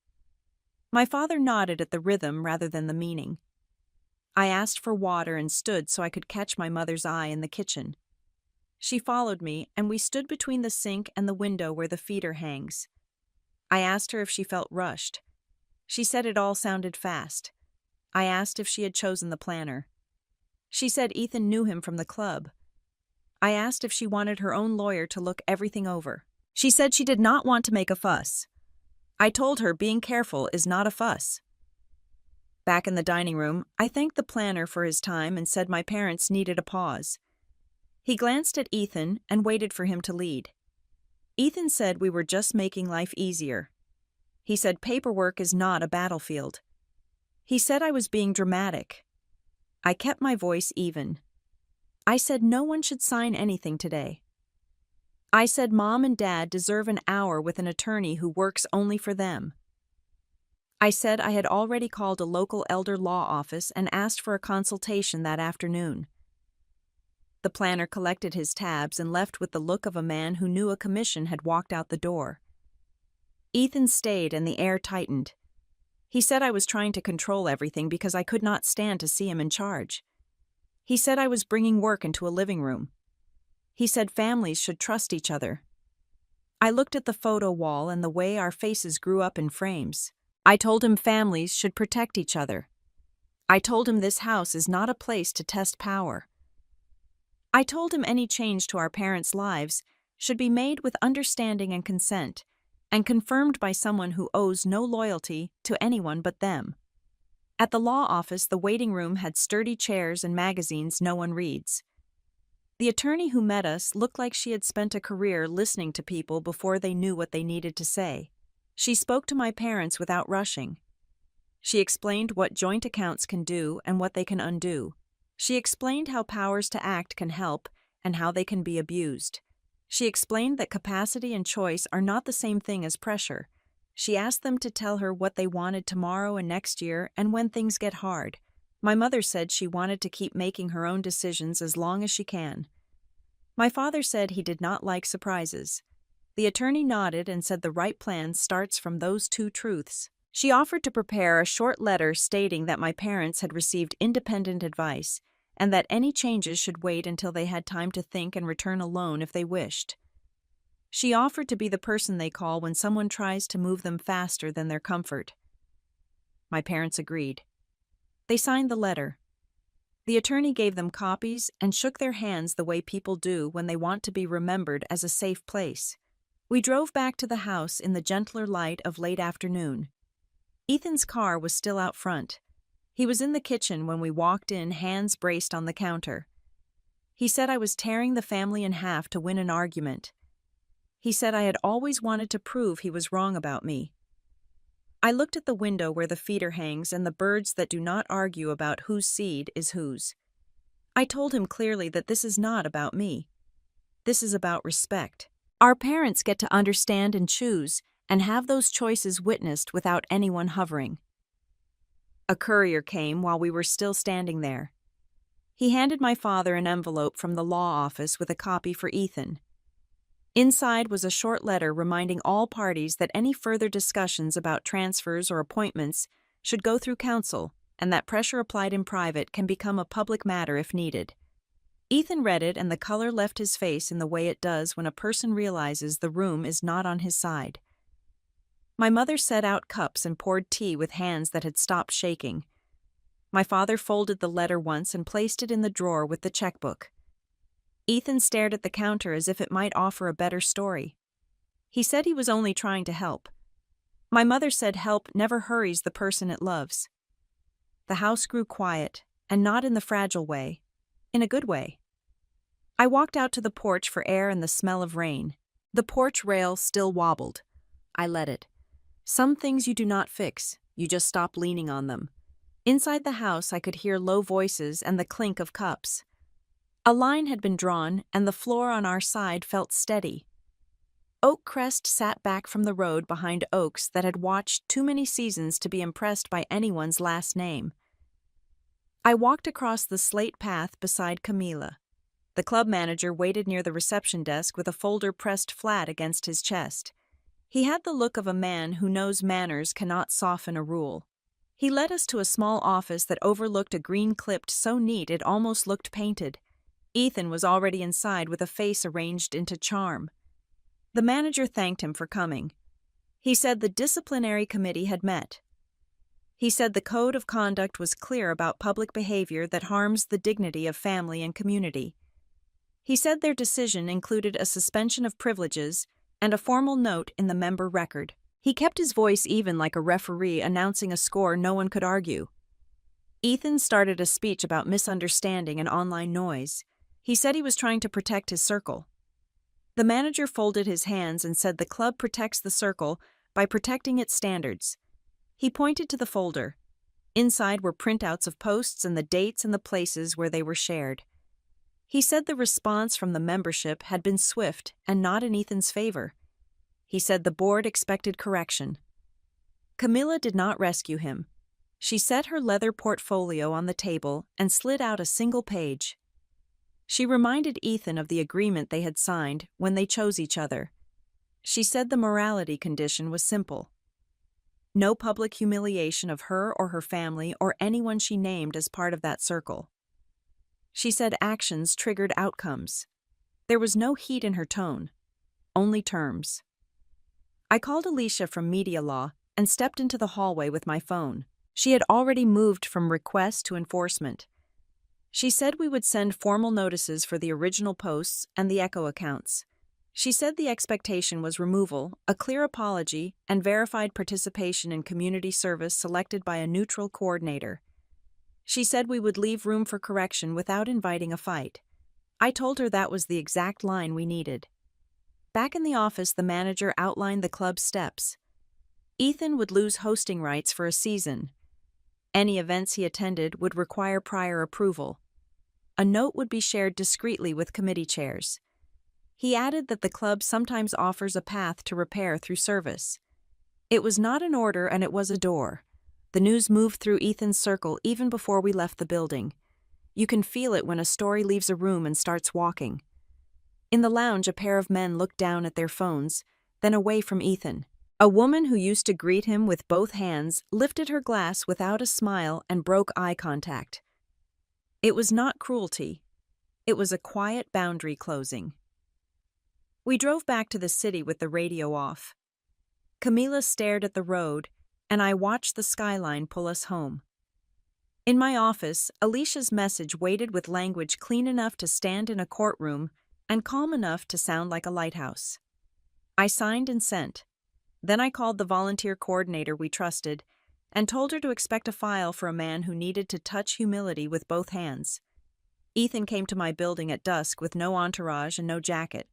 My father nodded at the rhythm rather than the meaning. I asked for water and stood so I could catch my mother's eye in the kitchen. She followed me, and we stood between the sink and the window where the feeder hangs. I asked her if she felt rushed. She said it all sounded fast. I asked if she had chosen the planner. She said Ethan knew him from the club. I asked if she wanted her own lawyer to look everything over. She said she did not want to make a fuss. I told her being careful is not a fuss. Back in the dining room, I thanked the planner for his time and said my parents needed a pause. He glanced at Ethan and waited for him to lead. Ethan said we were just making life easier. He said paperwork is not a battlefield. He said I was being dramatic. I kept my voice even. I said no one should sign anything today. I said Mom and Dad deserve an hour with an attorney who works only for them. I said I had already called a local elder law office and asked for a consultation that afternoon. The planner collected his tabs and left with the look of a man who knew a commission had walked out the door. Ethan stayed and the air tightened. He said I was trying to control everything because I could not stand to see him in charge. He said I was bringing work into a living room. He said families should trust each other. I looked at the photo wall and the way our faces grew up in frames. I told him families should protect each other. I told him this house is not a place to test power. I told him any change to our parents' lives should be made with understanding and consent, and confirmed by someone who owes no loyalty to anyone but them. At the law office, the waiting room had sturdy chairs and magazines no one reads. The attorney who met us looked like she had spent a career listening to people before they knew what they needed to say. She spoke to my parents without rushing. She explained what joint accounts can do and what they can undo. She explained how powers to act can help and how they can be abused. She explained that capacity and choice are not the same thing as pressure. She asked them to tell her what they wanted tomorrow and next year and when things get hard. My mother said she wanted to keep making her own decisions as long as she can. My father said he did not like surprises. The attorney nodded and said the right plan starts from those two truths. She offered to prepare a short letter stating that my parents had received independent advice and that any changes should wait until they had time to think and return alone if they wished. She offered to be the person they call when someone tries to move them faster than their comfort. My parents agreed. They signed the letter. The attorney gave them copies and shook their hands the way people do when they want to be remembered as a safe place. We drove back to the house in the gentler light of late afternoon. Ethan's car was still out front. He was in the kitchen when we walked in, hands braced on the counter. He said I was tearing the family in half to win an argument. He said I had always wanted to prove he was wrong about me. I looked at the window where the feeder hangs and the birds that do not argue about whose seed is whose. I told him clearly that this is not about me. This is about respect. Our parents get to understand and choose, and have those choices witnessed without anyone hovering. A courier came while we were still standing there. He handed my father an envelope from the law office with a copy for Ethan. Inside was a short letter reminding all parties that any further discussions about transfers or appointments should go through counsel, and that pressure applied in private can become a public matter if needed. Ethan read it, and the color left his face in the way it does when a person realizes the room is not on his side. My mother set out cups and poured tea with hands that had stopped shaking. My father folded the letter once and placed it in the drawer with the checkbook. Ethan stared at the counter as if it might offer a better story. He said he was only trying to help. My mother said help never hurries the person it loves. The house grew quiet, and not in the fragile way, in a good way. I walked out to the porch for air and the smell of rain. The porch rail still wobbled. I let it. Some things you do not fix, you just stop leaning on them. Inside the house I could hear low voices and the clink of cups. A line had been drawn, and the floor on our side felt steady. Oakcrest sat back from the road behind oaks that had watched too many seasons to be impressed by anyone's last name. I walked across the slate path beside Camila. The club manager waited near the reception desk with a folder pressed flat against his chest. He had the look of a man who knows manners cannot soften a rule. He led us to a small office that overlooked a green clipped so neat it almost looked painted. Ethan was already inside with a face arranged into charm. The manager thanked him for coming. He said the disciplinary committee had met. He said the code of conduct was clear about public behavior that harms the dignity of family and community. He said their decision included a suspension of privileges and a formal note in the member record. He kept his voice even like a referee announcing a score no one could argue. Ethan started a speech about misunderstanding and online noise. He said he was trying to protect his circle. The manager folded his hands and said the club protects the circle by protecting its standards. He pointed to the folder. Inside were printouts of posts and the dates and the places where they were shared. He said the response from the membership had been swift and not in Ethan's favor. He said the board expected correction. Camilla did not rescue him. She set her leather portfolio on the table and slid out a single page. She reminded Ethan of the agreement they had signed when they chose each other. She said the morality condition was simple. No public humiliation of her or her family or anyone she named as part of that circle. She said actions triggered outcomes. There was no heat in her tone, only terms. I called Alicia from Media Law and stepped into the hallway with my phone. She had already moved from request to enforcement. She said we would send formal notices for the original posts and the Echo accounts. She said the expectation was removal, a clear apology, and verified participation in community service selected by a neutral coordinator. She said we would leave room for correction without inviting a fight. I told her that was the exact line we needed. Back in the office, the manager outlined the club's steps. Ethan would lose hosting rights for a season. Any events he attended would require prior approval. A note would be shared discreetly with committee chairs. He added that the club sometimes offers a path to repair through service. It was not an order, and it was a door. The news moved through Ethan's circle even before we left the building. You can feel it when a story leaves a room and starts walking. In the lounge, a pair of men looked down at their phones, then away from Ethan. A woman who used to greet him with both hands lifted her glass without a smile and broke eye contact. It was not cruelty. It was a quiet boundary closing. We drove back to the city with the radio off. Camila stared at the road, and I watched the skyline pull us home. In my office, Alicia's message waited with language clean enough to stand in a courtroom and calm enough to sound like a lighthouse. I signed and sent. Then I called the volunteer coordinator we trusted and told her to expect a file for a man who needed to touch humility with both hands. Ethan came to my building at dusk with no entourage and no jacket.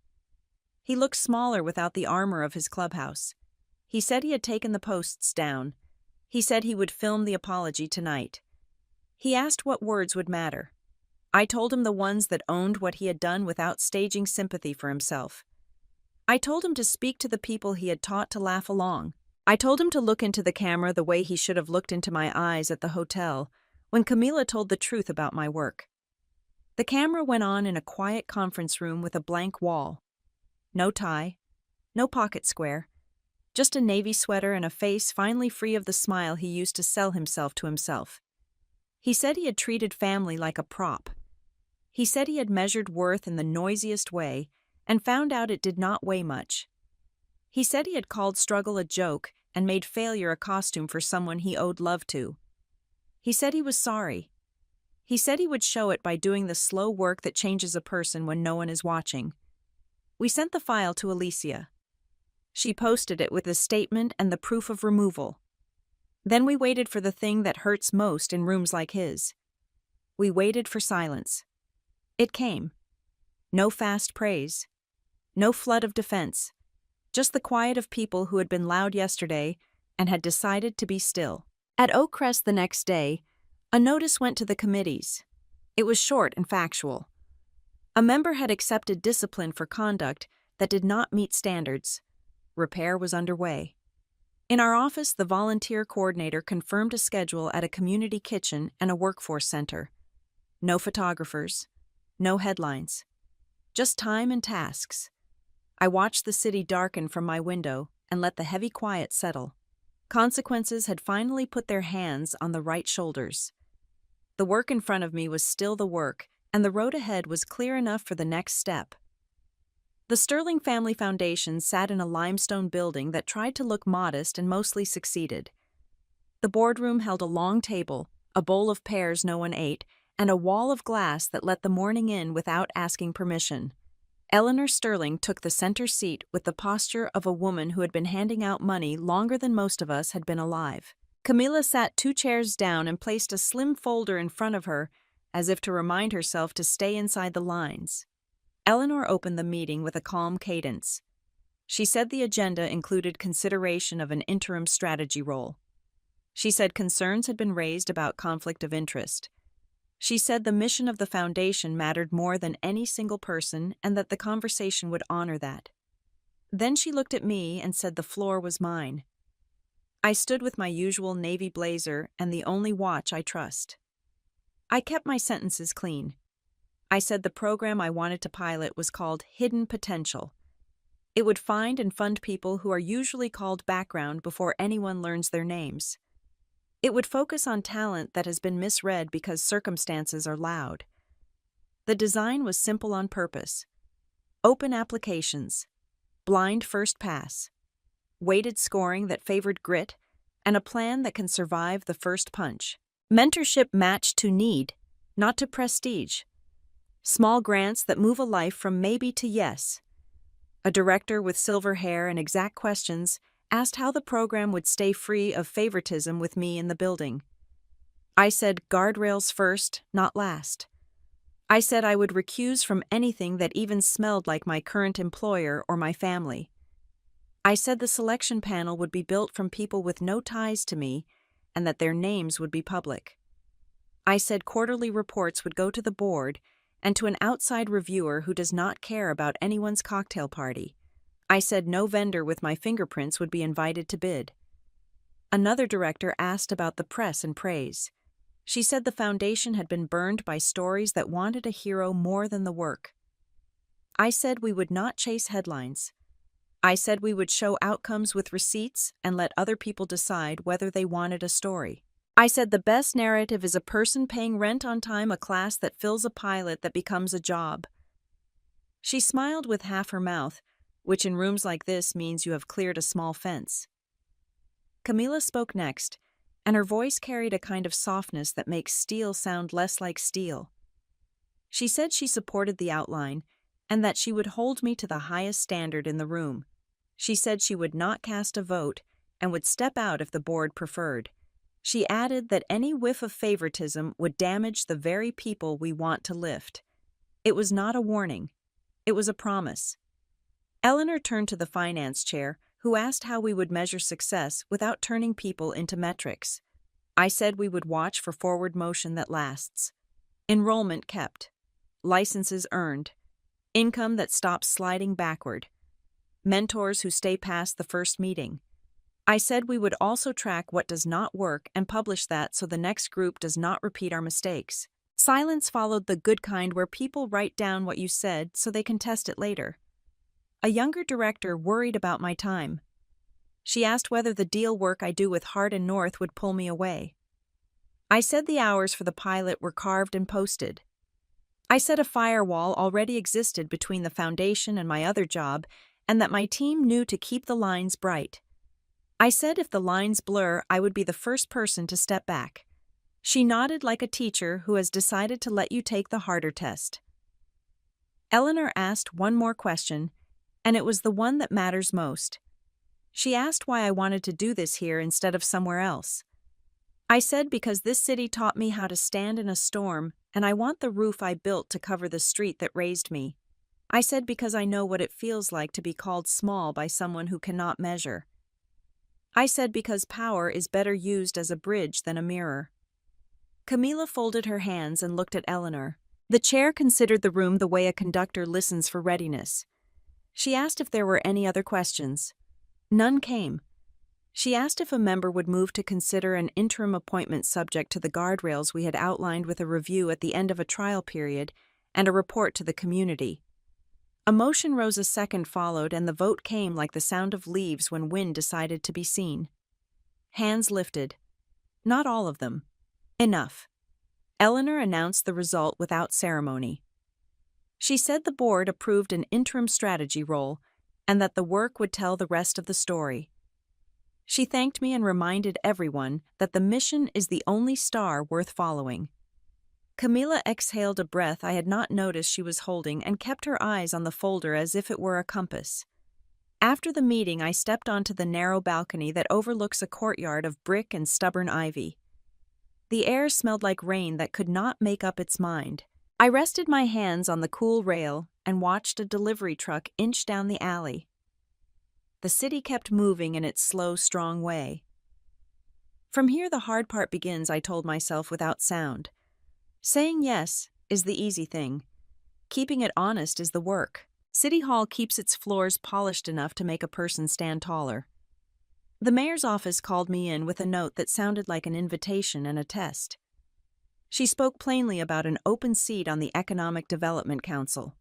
He looked smaller without the armor of his clubhouse. He said he had taken the posts down. He said he would film the apology tonight. He asked what words would matter. I told him the ones that owned what he had done without staging sympathy for himself. I told him to speak to the people he had taught to laugh along. I told him to look into the camera the way he should have looked into my eyes at the hotel when Camila told the truth about my work. The camera went on in a quiet conference room with a blank wall. No tie, no pocket square, just a navy sweater and a face finally free of the smile he used to sell himself to himself. He said he had treated family like a prop. He said he had measured worth in the noisiest way and found out it did not weigh much. He said he had called struggle a joke and made failure a costume for someone he owed love to. He said he was sorry. He said he would show it by doing the slow work that changes a person when no one is watching. We sent the file to Alicia. She posted it with the statement and the proof of removal. Then we waited for the thing that hurts most in rooms like his. We waited for silence. It came. No fast praise. No flood of defense. Just the quiet of people who had been loud yesterday and had decided to be still. At Oakcrest the next day, a notice went to the committees. It was short and factual. A member had accepted discipline for conduct that did not meet standards. Repair was underway. In our office, the volunteer coordinator confirmed a schedule at a community kitchen and a workforce center. No photographers, no headlines, just time and tasks. I watched the city darken from my window and let the heavy quiet settle. Consequences had finally put their hands on the right shoulders. The work in front of me was still the work, and the road ahead was clear enough for the next step. The Sterling Family Foundation sat in a limestone building that tried to look modest and mostly succeeded. The boardroom held a long table, a bowl of pears no one ate, and a wall of glass that let the morning in without asking permission. Eleanor Sterling took the center seat with the posture of a woman who had been handing out money longer than most of us had been alive. Camila sat 2 chairs down and placed a slim folder in front of her, as if to remind herself to stay inside the lines. Eleanor opened the meeting with a calm cadence. She said the agenda included consideration of an interim strategy role. She said concerns had been raised about conflict of interest. She said the mission of the foundation mattered more than any single person and that the conversation would honor that. Then she looked at me and said the floor was mine. I stood with my usual navy blazer and the only watch I trust. I kept my sentences clean. I said the program I wanted to pilot was called Hidden Potential. It would find and fund people who are usually called background before anyone learns their names. It would focus on talent that has been misread because circumstances are loud. The design was simple on purpose. Open applications, blind first pass, weighted scoring that favored grit, and a plan that can survive the first punch. Mentorship matched to need, not to prestige. Small grants that move a life from maybe to yes. A director with silver hair and exact questions asked how the program would stay free of favoritism with me in the building. I said guardrails first, not last. I said I would recuse from anything that even smelled like my current employer or my family. I said the selection panel would be built from people with no ties to me and that their names would be public. I said quarterly reports would go to the board and to an outside reviewer who does not care about anyone's cocktail party. I said no vendor with my fingerprints would be invited to bid. Another director asked about the press and praise. She said the foundation had been burned by stories that wanted a hero more than the work. I said we would not chase headlines. I said we would show outcomes with receipts and let other people decide whether they wanted a story. I said the best narrative is a person paying rent on time, a class that fills a pilot that becomes a job. She smiled with half her mouth, which in rooms like this means you have cleared a small fence. Camila spoke next, and her voice carried a kind of softness that makes steel sound less like steel. She said she supported the outline and that she would hold me to the highest standard in the room. She said she would not cast a vote and would step out if the board preferred. She added that any whiff of favoritism would damage the very people we want to lift. It was not a warning. It was a promise. Eleanor turned to the finance chair, who asked how we would measure success without turning people into metrics. I said we would watch for forward motion that lasts. Enrollment kept. Licenses earned. Income that stops sliding backward. Mentors who stay past the first meeting. I said we would also track what does not work and publish that so the next group does not repeat our mistakes. Silence followed, the good kind where people write down what you said so they can test it later. A younger director worried about my time. She asked whether the deal work I do with Hart and North would pull me away. I said the hours for the pilot were carved and posted. I said a firewall already existed between the foundation and my other job, and that my team knew to keep the lines bright. I said if the lines blur, I would be the first person to step back. She nodded like a teacher who has decided to let you take the harder test. Eleanor asked one more question, and it was the one that matters most. She asked why I wanted to do this here instead of somewhere else. I said because this city taught me how to stand in a storm, and I want the roof I built to cover the street that raised me. I said because I know what it feels like to be called small by someone who cannot measure. I said because power is better used as a bridge than a mirror. Camila folded her hands and looked at Eleanor. The chair considered the room the way a conductor listens for readiness. She asked if there were any other questions. None came. She asked if a member would move to consider an interim appointment subject to the guardrails we had outlined, with a review at the end of a trial period and a report to the community. A motion rose, a second followed, and the vote came like the sound of leaves when wind decided to be seen. Hands lifted. Not all of them. Enough. Eleanor announced the result without ceremony. She said the board approved an interim strategy role and that the work would tell the rest of the story. She thanked me and reminded everyone that the mission is the only star worth following. Camila exhaled a breath I had not noticed she was holding and kept her eyes on the folder as if it were a compass. After the meeting, I stepped onto the narrow balcony that overlooks a courtyard of brick and stubborn ivy. The air smelled like rain that could not make up its mind. I rested my hands on the cool rail and watched a delivery truck inch down the alley. The city kept moving in its slow, strong way. From here the hard part begins, I told myself without sound. Saying yes is the easy thing. Keeping it honest is the work. City Hall keeps its floors polished enough to make a person stand taller. The mayor's office called me in with a note that sounded like an invitation and a test. She spoke plainly about an open seat on the Economic Development Council.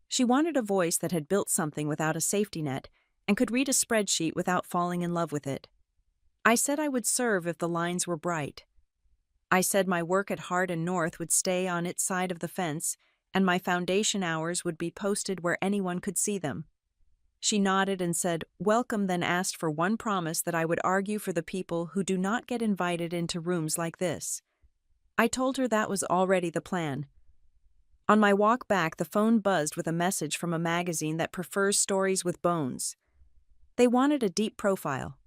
She wanted a voice that had built something without a safety net and could read a spreadsheet without falling in love with it. I said I would serve if the lines were bright. I said my work at Hart and North would stay on its side of the fence, and my foundation hours would be posted where anyone could see them. She nodded and said, "Welcome," then asked for one promise that I would argue for the people who do not get invited into rooms like this. I told her that was already the plan. On my walk back, the phone buzzed with a message from a magazine that prefers stories with bones. They wanted a deep profile.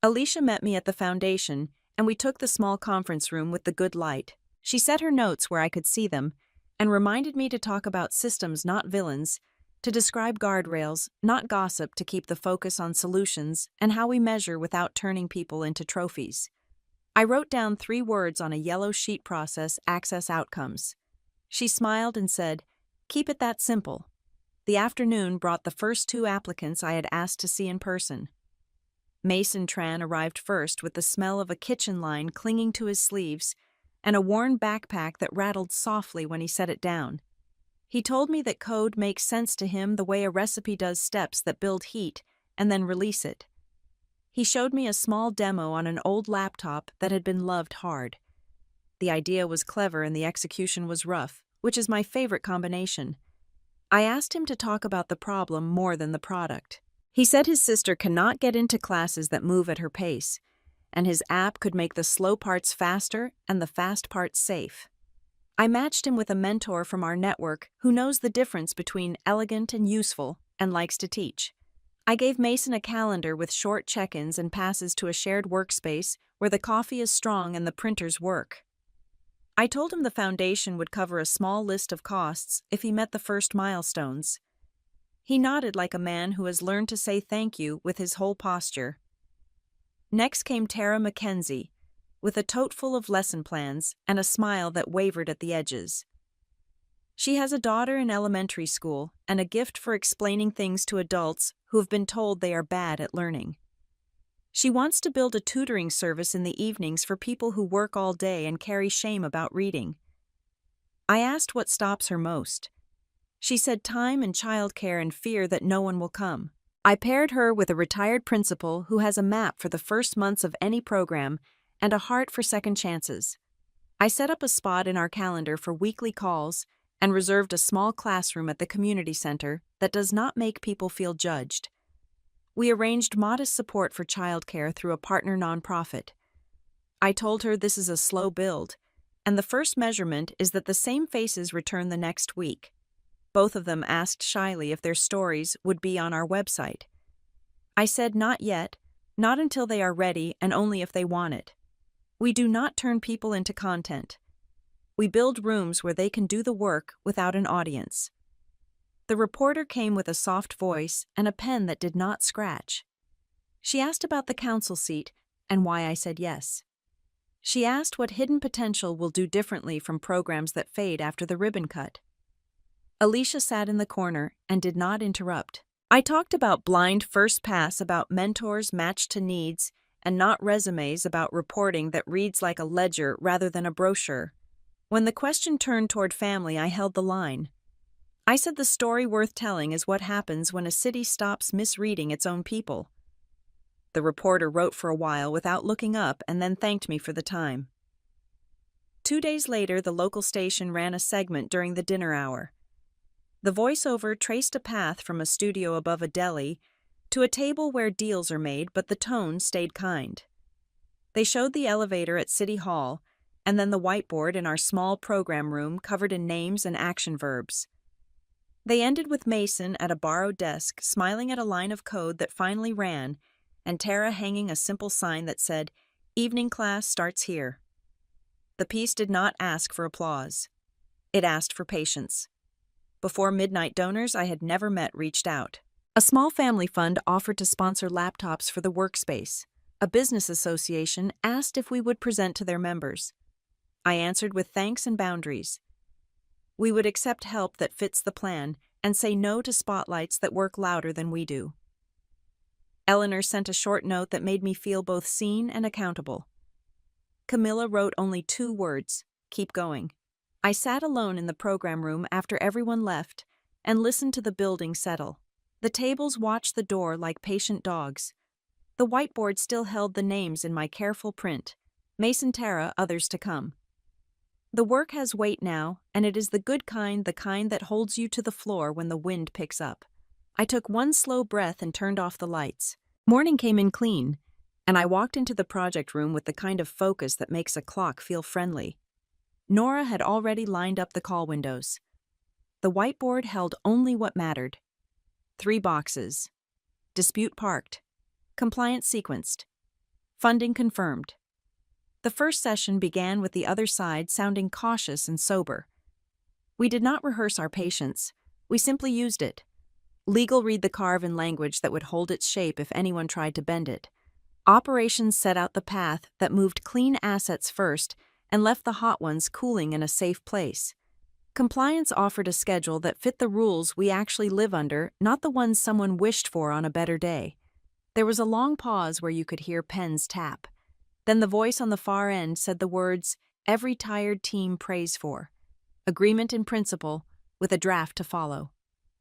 Alicia met me at the foundation, and we took the small conference room with the good light. She set her notes where I could see them, and reminded me to talk about systems, not villains, to describe guardrails, not gossip, to keep the focus on solutions and how we measure without turning people into trophies. I wrote down 3 words on a yellow sheet: process, access, outcomes. She smiled and said, "Keep it that simple." The afternoon brought the first 2 applicants I had asked to see in person. Mason Tran arrived first with the smell of a kitchen line clinging to his sleeves and a worn backpack that rattled softly when he set it down. He told me that code makes sense to him the way a recipe does steps that build heat and then release it. He showed me a small demo on an old laptop that had been loved hard. The idea was clever and the execution was rough, which is my favorite combination. I asked him to talk about the problem more than the product. He said his sister cannot get into classes that move at her pace, and his app could make the slow parts faster and the fast parts safe. I matched him with a mentor from our network who knows the difference between elegant and useful and likes to teach. I gave Mason a calendar with short check-ins and passes to a shared workspace where the coffee is strong and the printers work. I told him the foundation would cover a small list of costs if he met the first milestones. He nodded like a man who has learned to say thank you with his whole posture. Next came Tara Mackenzie, with a tote full of lesson plans and a smile that wavered at the edges. She has a daughter in elementary school and a gift for explaining things to adults who have been told they are bad at learning. She wants to build a tutoring service in the evenings for people who work all day and carry shame about reading. I asked what stops her most. She said time and childcare and fear that no one will come. I paired her with a retired principal who has a map for the first months of any program and a heart for second chances. I set up a spot in our calendar for weekly calls and reserved a small classroom at the community center that does not make people feel judged. We arranged modest support for childcare through a partner nonprofit. I told her this is a slow build, and the first measurement is that the same faces return the next week. Both of them asked shyly if their stories would be on our website. I said not yet, not until they are ready and only if they want it. We do not turn people into content. We build rooms where they can do the work without an audience. The reporter came with a soft voice and a pen that did not scratch. She asked about the council seat and why I said yes. She asked what hidden potential will do differently from programs that fade after the ribbon cut. Alicia sat in the corner and did not interrupt. I talked about blind first pass, about mentors matched to needs, and not resumes, about reporting that reads like a ledger rather than a brochure. When the question turned toward family, I held the line. I said the story worth telling is what happens when a city stops misreading its own people. The reporter wrote for a while without looking up and then thanked me for the time. 2 days later, the local station ran a segment during the dinner hour. The voiceover traced a path from a studio above a deli to a table where deals are made, but the tone stayed kind. They showed the elevator at City Hall and then the whiteboard in our small program room covered in names and action verbs. They ended with Mason at a borrowed desk, smiling at a line of code that finally ran, and Tara hanging a simple sign that said, "Evening class starts here." The piece did not ask for applause. It asked for patience. Before midnight, donors I had never met reached out. A small family fund offered to sponsor laptops for the workspace. A business association asked if we would present to their members. I answered with thanks and boundaries. We would accept help that fits the plan and say no to spotlights that work louder than we do. Eleanor sent a short note that made me feel both seen and accountable. Camilla wrote only 2 words, "Keep going." I sat alone in the program room after everyone left and listened to the building settle. The tables watched the door like patient dogs. The whiteboard still held the names in my careful print. Mason, Tara, others to come. The work has weight now, and it is the good kind, the kind that holds you to the floor when the wind picks up. I took one slow breath and turned off the lights. Morning came in clean, and I walked into the project room with the kind of focus that makes a clock feel friendly. Nora had already lined up the call windows. The whiteboard held only what mattered. 3 boxes. Dispute parked. Compliance sequenced. Funding confirmed. The first session began with the other side sounding cautious and sober. We did not rehearse our patience. We simply used it. Legal read the carve in language that would hold its shape if anyone tried to bend it. Operations set out the path that moved clean assets first and left the hot ones cooling in a safe place. Compliance offered a schedule that fit the rules we actually live under, not the ones someone wished for on a better day. There was a long pause where you could hear pens tap. Then the voice on the far end said the words every tired team prays for. Agreement in principle, with a draft to follow.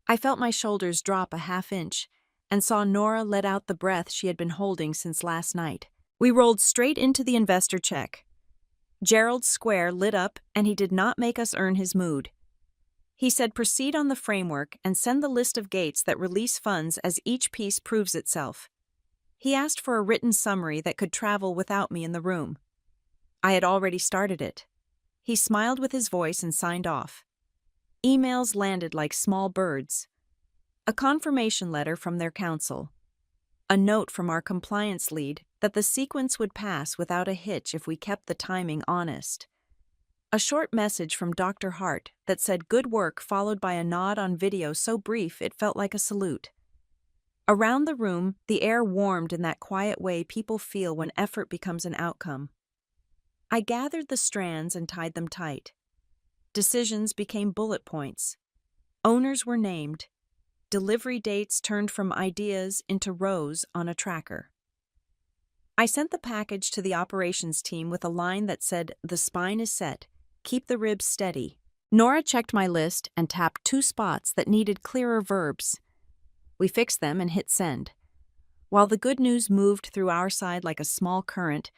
I felt my shoulders drop a half-inch and saw Nora let out the breath she had been holding since last night. We rolled straight into the investor check. Gerald's square lit up, and he did not make us earn his mood. He said proceed on the framework and send the list of gates that release funds as each piece proves itself. He asked for a written summary that could travel without me in the room. I had already started it. He smiled with his voice and signed off. Emails landed like small birds. A confirmation letter from their counsel. A note from our compliance lead that the sequence would pass without a hitch if we kept the timing honest. A short message from Dr. Hart that said good work followed by a nod on video so brief it felt like a salute. Around the room, the air warmed in that quiet way people feel when effort becomes an outcome. I gathered the strands and tied them tight. Decisions became bullet points. Owners were named. Delivery dates turned from ideas into rows on a tracker. I sent the package to the operations team with a line that said, "The spine is set. Keep the ribs steady." Nora checked my list and tapped 2 spots that needed clearer verbs. We fixed them and hit send. While the good news moved through our side like a small current,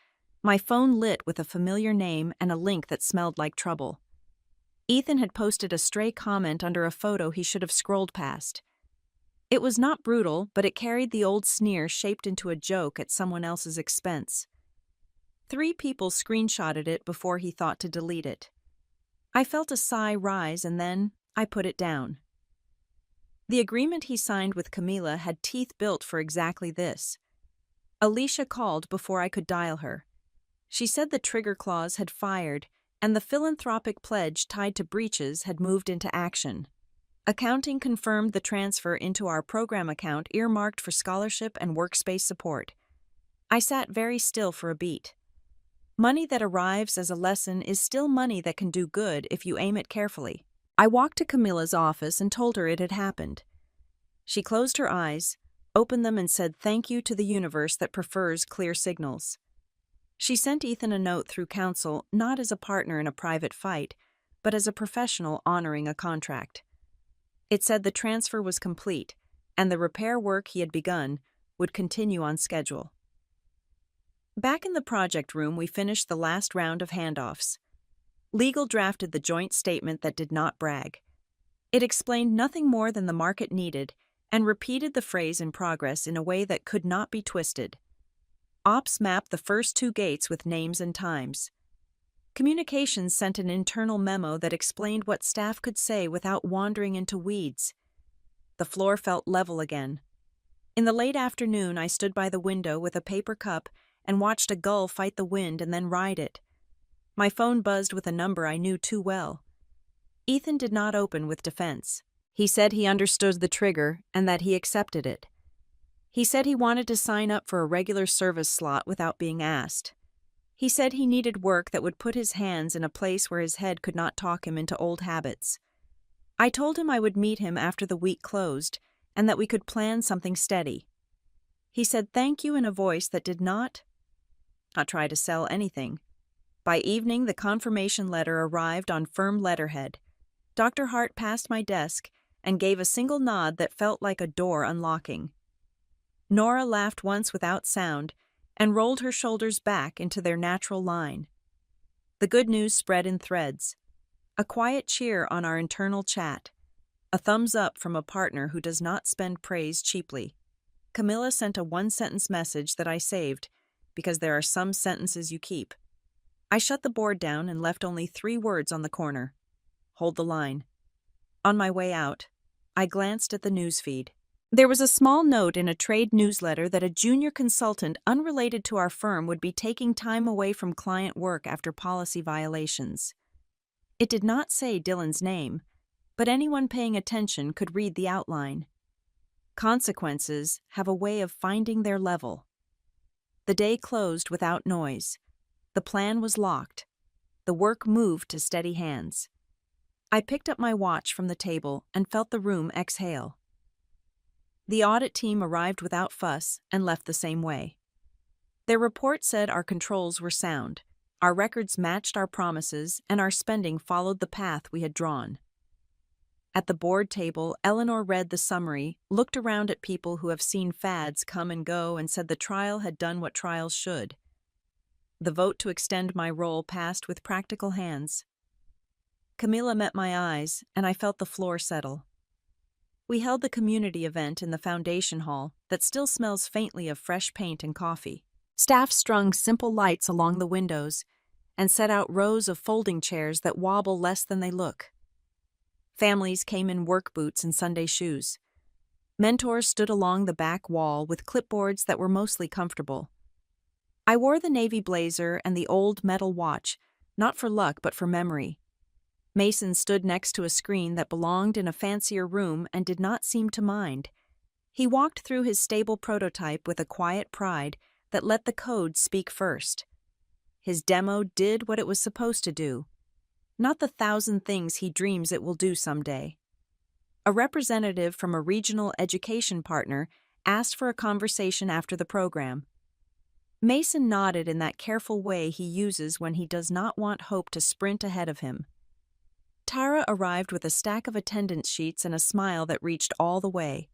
my phone lit with a familiar name and a link that smelled like trouble. Ethan had posted a stray comment under a photo he should have scrolled past. It was not brutal, but it carried the old sneer shaped into a joke at someone else's expense. 3 people screenshotted it before he thought to delete it. I felt a sigh rise and then I put it down. The agreement he signed with Camila had teeth built for exactly this. Alicia called before I could dial her. She said the trigger clause had fired, and the philanthropic pledge tied to breaches had moved into action. Accounting confirmed the transfer into our program account earmarked for scholarship and workspace support. I sat very still for a beat. Money that arrives as a lesson is still money that can do good if you aim it carefully. I walked to Camilla's office and told her it had happened. She closed her eyes, opened them and said thank you to the universe that prefers clear signals. She sent Ethan a note through counsel not as a partner in a private fight, but as a professional honoring a contract. It said the transfer was complete, and the repair work he had begun would continue on schedule. Back in the project room, we finished the last round of handoffs. Legal drafted the joint statement that did not brag. It explained nothing more than the market needed and repeated the phrase in progress in a way that could not be twisted. Ops mapped the first 2 gates with names and times. Communications sent an internal memo that explained what staff could say without wandering into weeds. The floor felt level again. In the late afternoon, I stood by the window with a paper cup and watched a gull fight the wind and then ride it. My phone buzzed with a number I knew too well. Ethan did not open with defense. He said he understood the trigger and that he accepted it. He said he wanted to sign up for a regular service slot without being asked. He said he needed work that would put his hands in a place where his head could not talk him into old habits. I told him I would meet him after the week closed and that we could plan something steady. He said thank you in a voice that did not try to sell anything. By evening, the confirmation letter arrived on firm letterhead. Dr. Hart passed my desk and gave a single nod that felt like a door unlocking. Nora laughed once without sound and rolled her shoulders back into their natural line. The good news spread in threads. A quiet cheer on our internal chat. A thumbs up from a partner who does not spend praise cheaply. Camilla sent a 1-sentence message that I saved, because there are some sentences you keep. I shut the board down and left only 3 words on the corner. Hold the line. On my way out, I glanced at the newsfeed. There was a small note in a trade newsletter that a junior consultant unrelated to our firm would be taking time away from client work after policy violations. It did not say Dylan's name, but anyone paying attention could read the outline. Consequences have a way of finding their level. The day closed without noise. The plan was locked. The work moved to steady hands. I picked up my watch from the table and felt the room exhale. The audit team arrived without fuss and left the same way. Their report said our controls were sound, our records matched our promises, and our spending followed the path we had drawn. At the board table, Eleanor read the summary, looked around at people who have seen fads come and go, and said the trial had done what trials should. The vote to extend my role passed with practical hands. Camilla met my eyes, and I felt the floor settle. We held the community event in the foundation hall that still smells faintly of fresh paint and coffee. Staff strung simple lights along the windows and set out rows of folding chairs that wobble less than they look. Families came in work boots and Sunday shoes. Mentors stood along the back wall with clipboards that were mostly comfortable. I wore the navy blazer and the old metal watch, not for luck but for memory. Mason stood next to a screen that belonged in a fancier room and did not seem to mind. He walked through his stable prototype with a quiet pride that let the code speak first. His demo did what it was supposed to do, not the 1,000 things he dreams it will do someday. A representative from a regional education partner asked for a conversation after the program. Mason nodded in that careful way he uses when he does not want hope to sprint ahead of him. Tara arrived with a stack of attendance sheets and a smile that reached all the way.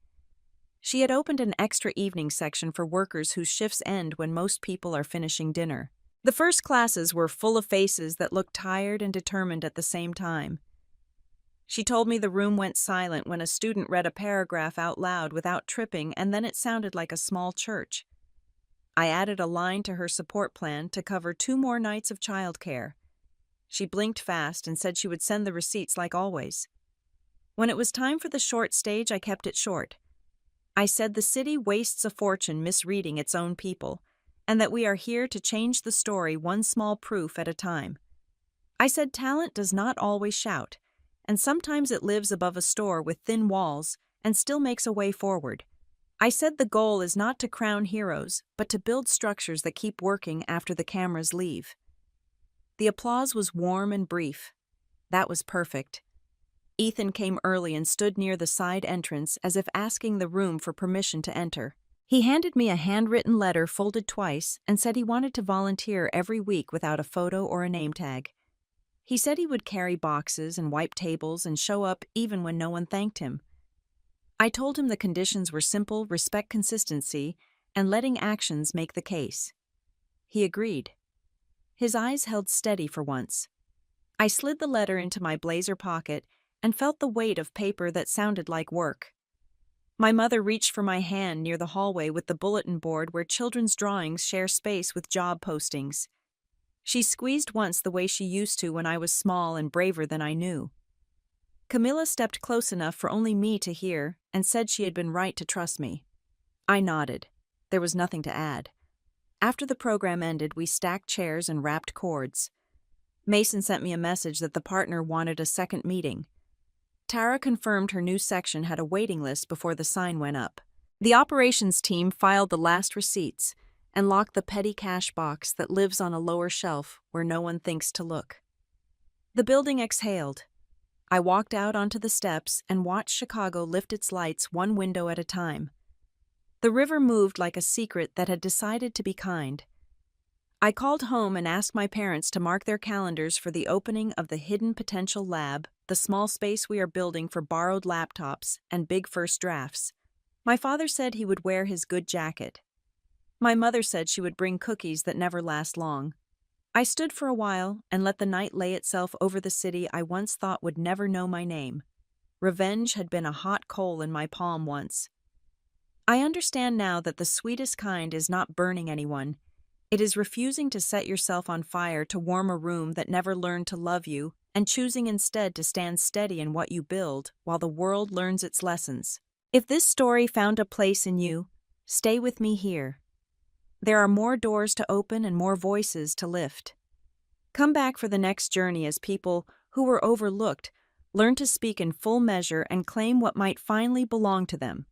She had opened an extra evening section for workers whose shifts end when most people are finishing dinner. The first classes were full of faces that looked tired and determined at the same time. She told me the room went silent when a student read a paragraph out loud without tripping, and then it sounded like a small church. I added a line to her support plan to cover 2 more nights of childcare. She blinked fast and said she would send the receipts like always. When it was time for the short stage, I kept it short. I said the city wastes a fortune misreading its own people, and that we are here to change the story one small proof at a time. I said talent does not always shout, and sometimes it lives above a store with thin walls and still makes a way forward. I said the goal is not to crown heroes, but to build structures that keep working after the cameras leave. The applause was warm and brief. That was perfect. Ethan came early and stood near the side entrance as if asking the room for permission to enter. He handed me a handwritten letter folded twice and said he wanted to volunteer every week without a photo or a name tag. He said he would carry boxes and wipe tables and show up even when no one thanked him. I told him the conditions were simple: respect consistency and letting actions make the case. He agreed. His eyes held steady for once. I slid the letter into my blazer pocket and felt the weight of paper that sounded like work. My mother reached for my hand near the hallway with the bulletin board where children's drawings share space with job postings. She squeezed once the way she used to when I was small and braver than I knew. Camilla stepped close enough for only me to hear and said she had been right to trust me. I nodded. There was nothing to add. After the program ended, we stacked chairs and wrapped cords. Mason sent me a message that the partner wanted a second meeting. Tara confirmed her new section had a waiting list before the sign went up. The operations team filed the last receipts and locked the petty cash box that lives on a lower shelf where no one thinks to look. The building exhaled. I walked out onto the steps and watched Chicago lift its lights one window at a time. The river moved like a secret that had decided to be kind. I called home and asked my parents to mark their calendars for the opening of the Hidden Potential Lab, the small space we are building for borrowed laptops and big first drafts. My father said he would wear his good jacket. My mother said she would bring cookies that never last long. I stood for a while and let the night lay itself over the city I once thought would never know my name. Revenge had been a hot coal in my palm once. I understand now that the sweetest kind is not burning anyone. It is refusing to set yourself on fire to warm a room that never learned to love you and choosing instead to stand steady in what you build while the world learns its lessons. If this story found a place in you, stay with me here. There are more doors to open and more voices to lift. Come back for the next journey as people who were overlooked learn to speak in full measure and claim what might finally belong to them.